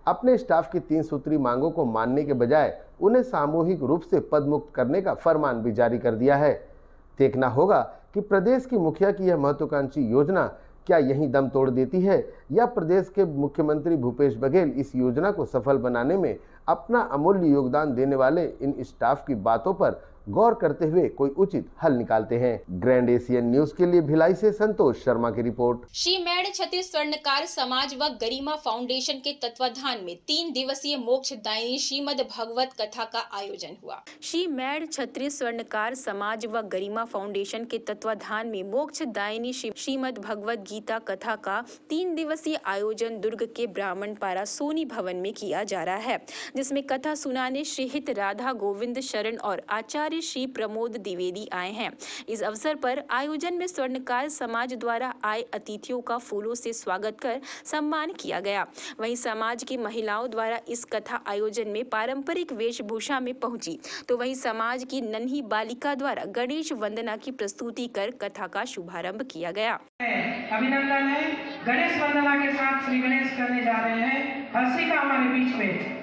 अपने स्टाफ की 3 सूत्री मांगों को मानने के बजाय उन्हें सामूहिक रूप से पद मुक्त करने का फरमान भी जारी कर दिया है। देखना होगा कि प्रदेश की मुखिया की यह महत्वाकांक्षी योजना क्या यहीं दम तोड़ देती है या प्रदेश के मुख्यमंत्री भूपेश बघेल इस योजना को सफल बनाने में अपना अमूल्य योगदान देने वाले इन स्टाफ की बातों पर गौर करते हुए कोई उचित हल निकालते हैं। ग्रैंड एशियन न्यूज के लिए भिलाई से संतोष शर्मा की रिपोर्ट। श्री मेड़ छत्तीस स्वर्णकार समाज व गरिमा फाउंडेशन के तत्वाधान में 3 दिवसीय मोक्षदायिनी श्रीमद् भगवत कथा का आयोजन हुआ। श्री मेड़ छत्तीस स्वर्णकार समाज व गरिमा फाउंडेशन के तत्वाधान में मोक्षदायिनी श्रीमद् भगवत गीता कथा का 3 दिवसीय आयोजन दुर्ग के ब्राह्मण पारा सोनी भवन में किया जा रहा है, जिसमें कथा सुनाने श्री हित राधा गोविंद शरण और आचार्य श्री प्रमोद द्विवेदी आए हैं। इस अवसर पर आयोजन में स्वर्णकार समाज द्वारा आए अतिथियों का फूलों से स्वागत कर सम्मान किया गया। वहीं समाज की महिलाओं द्वारा इस कथा आयोजन में पारंपरिक वेशभूषा में पहुंची, तो वहीं समाज की नन्ही बालिका द्वारा गणेश वंदना की प्रस्तुति कर कथा का शुभारंभ किया गया। अभिनंदन है। गणेश वंदना के साथ श्री गणेश करने जा रहे हैं। हर्षिका हमारे बीच में।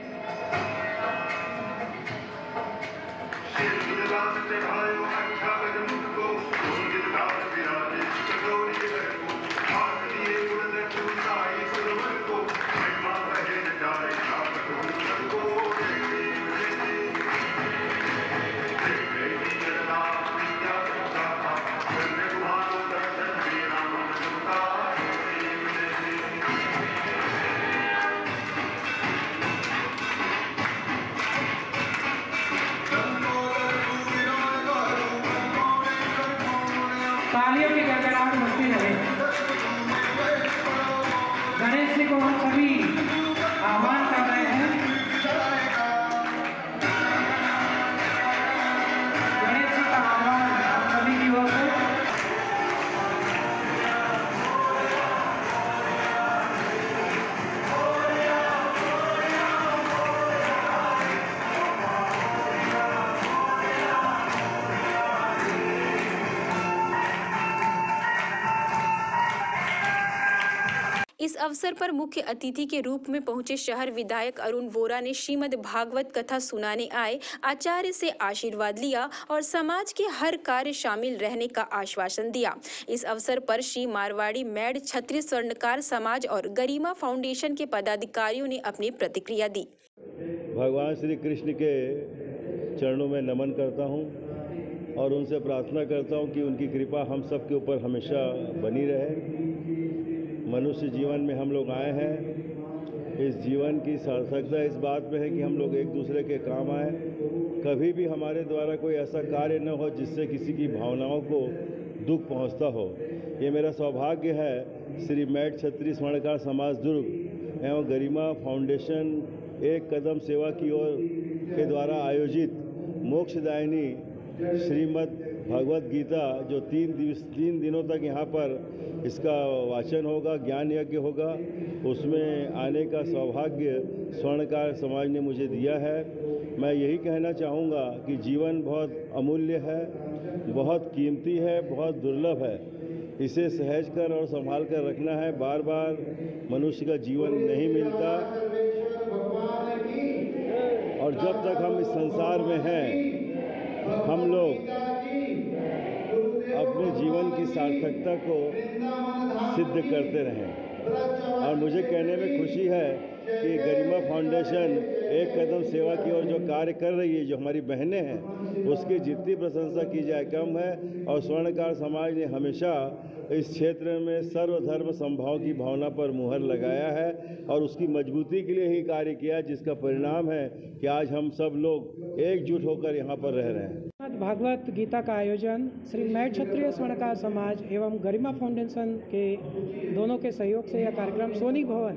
तालियों की गड़गड़ाहट मचती रहे। गणेश जी को हम सभी आह्वान कर रहे हैं। गणेश जी का आह्वान हम सभी की ओर से। अवसर पर मुख्य अतिथि के रूप में पहुंचे शहर विधायक अरुण वोरा ने श्रीमद् भागवत कथा सुनाने आए आचार्य से आशीर्वाद लिया और समाज के हर कार्य शामिल रहने का आश्वासन दिया। इस अवसर पर श्री मारवाड़ी मेड क्षत्रिय स्वर्णकार समाज और गरिमा फाउंडेशन के पदाधिकारियों ने अपनी प्रतिक्रिया दी। भगवान श्री कृष्ण के चरणों में नमन करता हूं और उनसे प्रार्थना करता हूं कि उनकी कृपा हम सब के ऊपर हमेशा बनी रहे। मनुष्य जीवन में हम लोग आए हैं, इस जीवन की सार्थकता इस बात में है कि हम लोग एक दूसरे के काम आए। कभी भी हमारे द्वारा कोई ऐसा कार्य न हो जिससे किसी की भावनाओं को दुख पहुंचता हो। ये मेरा सौभाग्य है श्री मेड क्षत्रिय स्वर्णकार समाज दुर्ग एवं गरिमा फाउंडेशन एक कदम सेवा की ओर के द्वारा आयोजित मोक्षदायिनी श्रीमद् भगवत गीता जो 3 दिनों तक यहाँ पर इसका वाचन होगा, ज्ञान यज्ञ होगा, उसमें आने का सौभाग्य स्वर्णकार समाज ने मुझे दिया है। मैं यही कहना चाहूँगा कि जीवन बहुत अमूल्य है, बहुत कीमती है, बहुत दुर्लभ है। इसे सहज कर और संभाल कर रखना है। बार बार मनुष्य का जीवन नहीं मिलता और जब तक हम इस संसार में हैं हम लोग अपने जीवन की सार्थकता को सिद्ध करते रहें। और मुझे कहने में खुशी है कि गरिमा फाउंडेशन एक कदम सेवा की ओर जो कार्य कर रही है, जो हमारी बहनें हैं, उसकी जितनी प्रशंसा की जाए कम है। और स्वर्णकार समाज ने हमेशा इस क्षेत्र में सर्वधर्म समभाव की भावना पर मुहर लगाया है और उसकी मजबूती के लिए ही कार्य किया, जिसका परिणाम है कि आज हम सब लोग एकजुट होकर यहाँ पर रह रहे हैं। भागवत गीता का आयोजन श्री मेड क्षत्रिय स्वर्णकार समाज एवं गरिमा फाउंडेशन के दोनों के सहयोग से यह कार्यक्रम सोनी भवन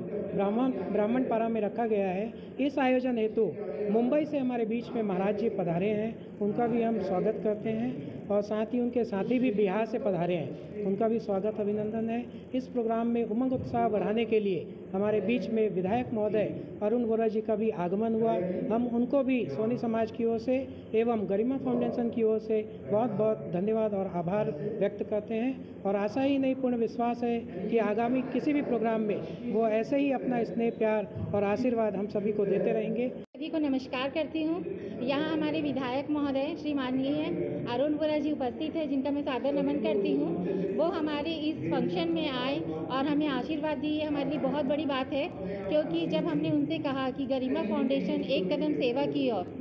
ब्राह्मण पारा में रखा गया है। इस आयोजन हेतु मुंबई से हमारे बीच में महाराज जी पधारे हैं, उनका भी हम स्वागत करते हैं। और साथ ही उनके साथी भी बिहार से पधारे हैं, उनका भी स्वागत अभिनंदन है। इस प्रोग्राम में उमंग उत्साह बढ़ाने के लिए हमारे बीच में विधायक महोदय अरुण वोरा जी का भी आगमन हुआ। हम उनको भी सोनी समाज की ओर से एवं गरिमा फाउंडेशन की ओर से बहुत बहुत धन्यवाद और आभार व्यक्त करते हैं। और आशा ही नहीं पूर्ण विश्वास है कि आगामी किसी भी प्रोग्राम में वो ऐसे ही अपना स्नेह, प्यार और आशीर्वाद हम सभी को देते रहेंगे। सभी को नमस्कार करती हूँ। यहाँ हमारे विधायक महोदय श्री माननीय अरुण वोरा जी उपस्थित है, जिनका मैं सादर नमन करती हूँ। वो हमारे इस फंक्शन में आए और हमें आशीर्वाद दी, ये हमारे लिए बहुत बड़ी बात है। क्योंकि जब हमने उनसे कहा कि गरिमा फाउंडेशन एक कदम सेवा की ओर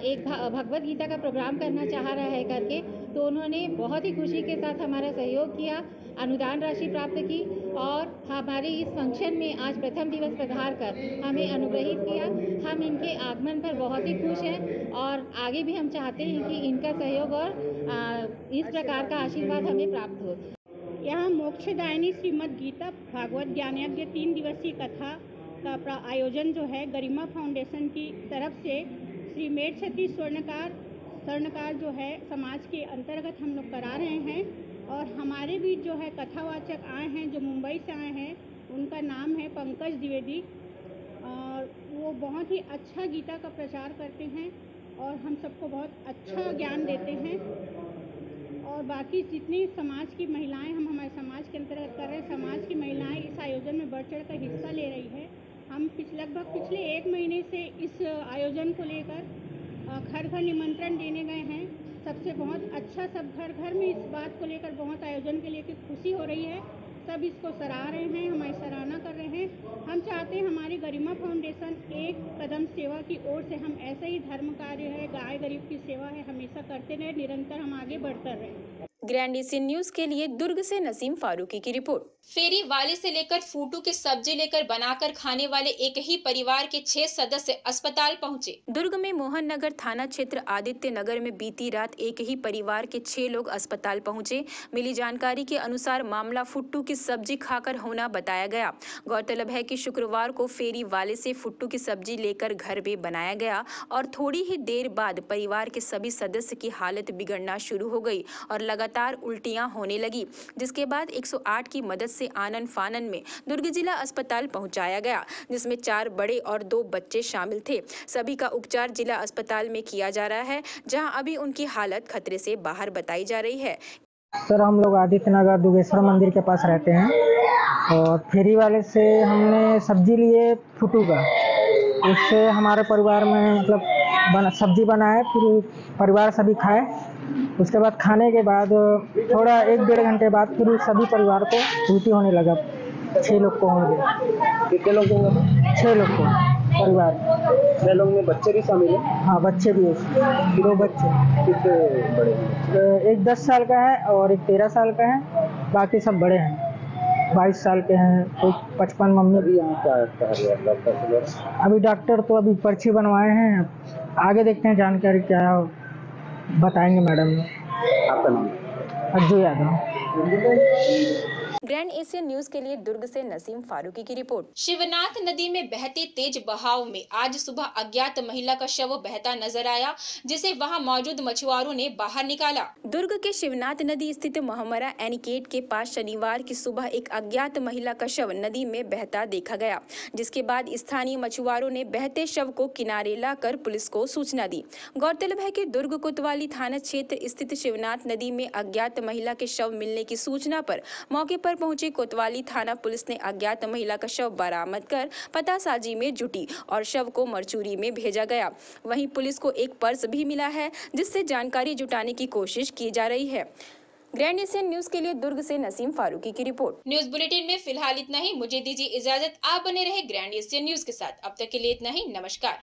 एक भगवत गीता का प्रोग्राम करना चाह रहा है करके, तो उन्होंने बहुत ही खुशी के साथ हमारा सहयोग किया, अनुदान राशि प्राप्त की और हमारे इस फंक्शन में आज प्रथम दिवस पधार कर हमें अनुग्रहित किया। हम इनके आगमन पर बहुत ही खुश हैं और आगे भी हम चाहते हैं कि इनका सहयोग और इस प्रकार का आशीर्वाद हमें प्राप्त हो। यहाँ मोक्षदायिनी श्रीमद् गीता भागवत ज्ञान यज्ञ 3 दिवसीय कथा का आयोजन जो है गरिमा फाउंडेशन की तरफ से श्री मेड क्षत्रिय स्वर्णकार जो है समाज के अंतर्गत हम लोग करा रहे हैं। और हमारे बीच जो है कथावाचक आए हैं जो मुंबई से आए हैं, उनका नाम है पंकज द्विवेदी और वो बहुत ही अच्छा गीता का प्रचार करते हैं और हम सबको बहुत अच्छा ज्ञान देते हैं। और बाकी जितनी समाज की महिलाएं हम हमारे समाज के अंतर्गत कर रहे हैं, समाज की महिलाएं इस आयोजन में बढ़ चढ़ कर हिस्सा ले रही है। हम लगभग पिछले 1 महीने से इस आयोजन को लेकर घर घर निमंत्रण देने गए हैं। सबसे बहुत अच्छा, सब घर घर में इस बात को लेकर बहुत आयोजन के लिए खुशी हो रही है। सब इसको सराह रहे हैं, हमारी सराहना कर रहे हैं। हम चाहते हैं हमारी गरिमा फाउंडेशन एक कदम सेवा की ओर से हम ऐसे ही धर्म कार्य है, गाय गरीब की सेवा है, हमेशा करते रहे, निरंतर हम आगे बढ़ते रहें। ग्रैंड एशियन न्यूज के लिए दुर्ग से नसीम फारूकी की रिपोर्ट। फेरी वाले से लेकर फूटू के सब्जी लेकर बनाकर खाने वाले एक ही परिवार के 6 सदस्य अस्पताल पहुंचे। दुर्ग में मोहन नगर थाना क्षेत्र आदित्य नगर में बीती रात एक ही परिवार के 6 लोग अस्पताल पहुंचे। मिली जानकारी के अनुसार मामला फुट्टू की सब्जी खाकर होना बताया गया। गौरतलब है कि शुक्रवार को फेरी वाले से फुट्टू की सब्जी लेकर घर में बनाया गया और थोड़ी ही देर बाद परिवार के सभी सदस्य की हालत बिगड़ना शुरू हो गई और लगातार उल्टियां होने लगी, जिसके बाद 108 की मदद से आनन फानन में दुर्ग जिला अस्पताल पहुंचाया गया, जिसमें 4 बड़े और 2 बच्चे शामिल थे। सभी का उपचार जिला अस्पताल में किया जा रहा है, जहां अभी उनकी हालत खतरे से बाहर बताई जा रही है। सर हम लोग आदित्य नगर दुगेश्वर मंदिर के पास रहते हैं और फेरी वाले से हमने सब्जी लिए फुटू का। उससे हमारे परिवार में मतलब सब्जी बनाए, फिर परिवार सभी खाए। उसके बाद खाने के बाद थोड़ा 1-1.5 घंटे बाद फिर सभी परिवार को उल्टी होने लगा। 6 लोग को हो गए। कितने लोग होंगे? 6 लोग को परिवार। 6 लोग में बच्चे भी शामिल हैं? हाँ बच्चे भी हैं, 2 बच्चे। कितने बड़े हैं? एक 10 साल का है और एक 13 साल का है, बाकी सब बड़े हैं। 22 साल के हैं, कोई 55 मम्मी। अभी यहाँ क्या डॉक्टर? अभी डॉक्टर तो अभी पर्ची बनवाए हैं, आगे देखते हैं जानकारी क्या बताएंगे मैडम। आपका नाम? Ajju Yadav. Grand Asian news के लिए दुर्ग से नसीम फारूकी की रिपोर्ट। शिवनाथ नदी में बहते तेज बहाव में आज सुबह अज्ञात महिला का शव बहता नजर आया, जिसे वहां मौजूद मछुआरों ने बाहर निकाला। दुर्ग के शिवनाथ नदी स्थित महमरा एनिकेट के पास शनिवार की सुबह एक अज्ञात महिला का शव नदी में बहता देखा गया, जिसके बाद स्थानीय मछुआरों ने बहते शव को किनारे लाकर पुलिस को सूचना दी। गौरतलब है कि दुर्ग कोतवाली थाना क्षेत्र स्थित शिवनाथ नदी में अज्ञात महिला के शव मिलने की सूचना पर मौके पर पहुंची कोतवाली थाना पुलिस ने अज्ञात महिला का शव बरामद कर पतासाजी में जुटी और शव को मरचूरी में भेजा गया। वहीं पुलिस को एक पर्स भी मिला है, जिससे जानकारी जुटाने की कोशिश की जा रही है। ग्रैंड एशियन न्यूज के लिए दुर्ग से नसीम फारूकी की रिपोर्ट। न्यूज बुलेटिन में फिलहाल इतना ही। मुझे दीजिए इजाजत। आप बने रहे ग्रैंड एशियन न्यूज के साथ। अब तक के लिए इतना ही। नमस्कार।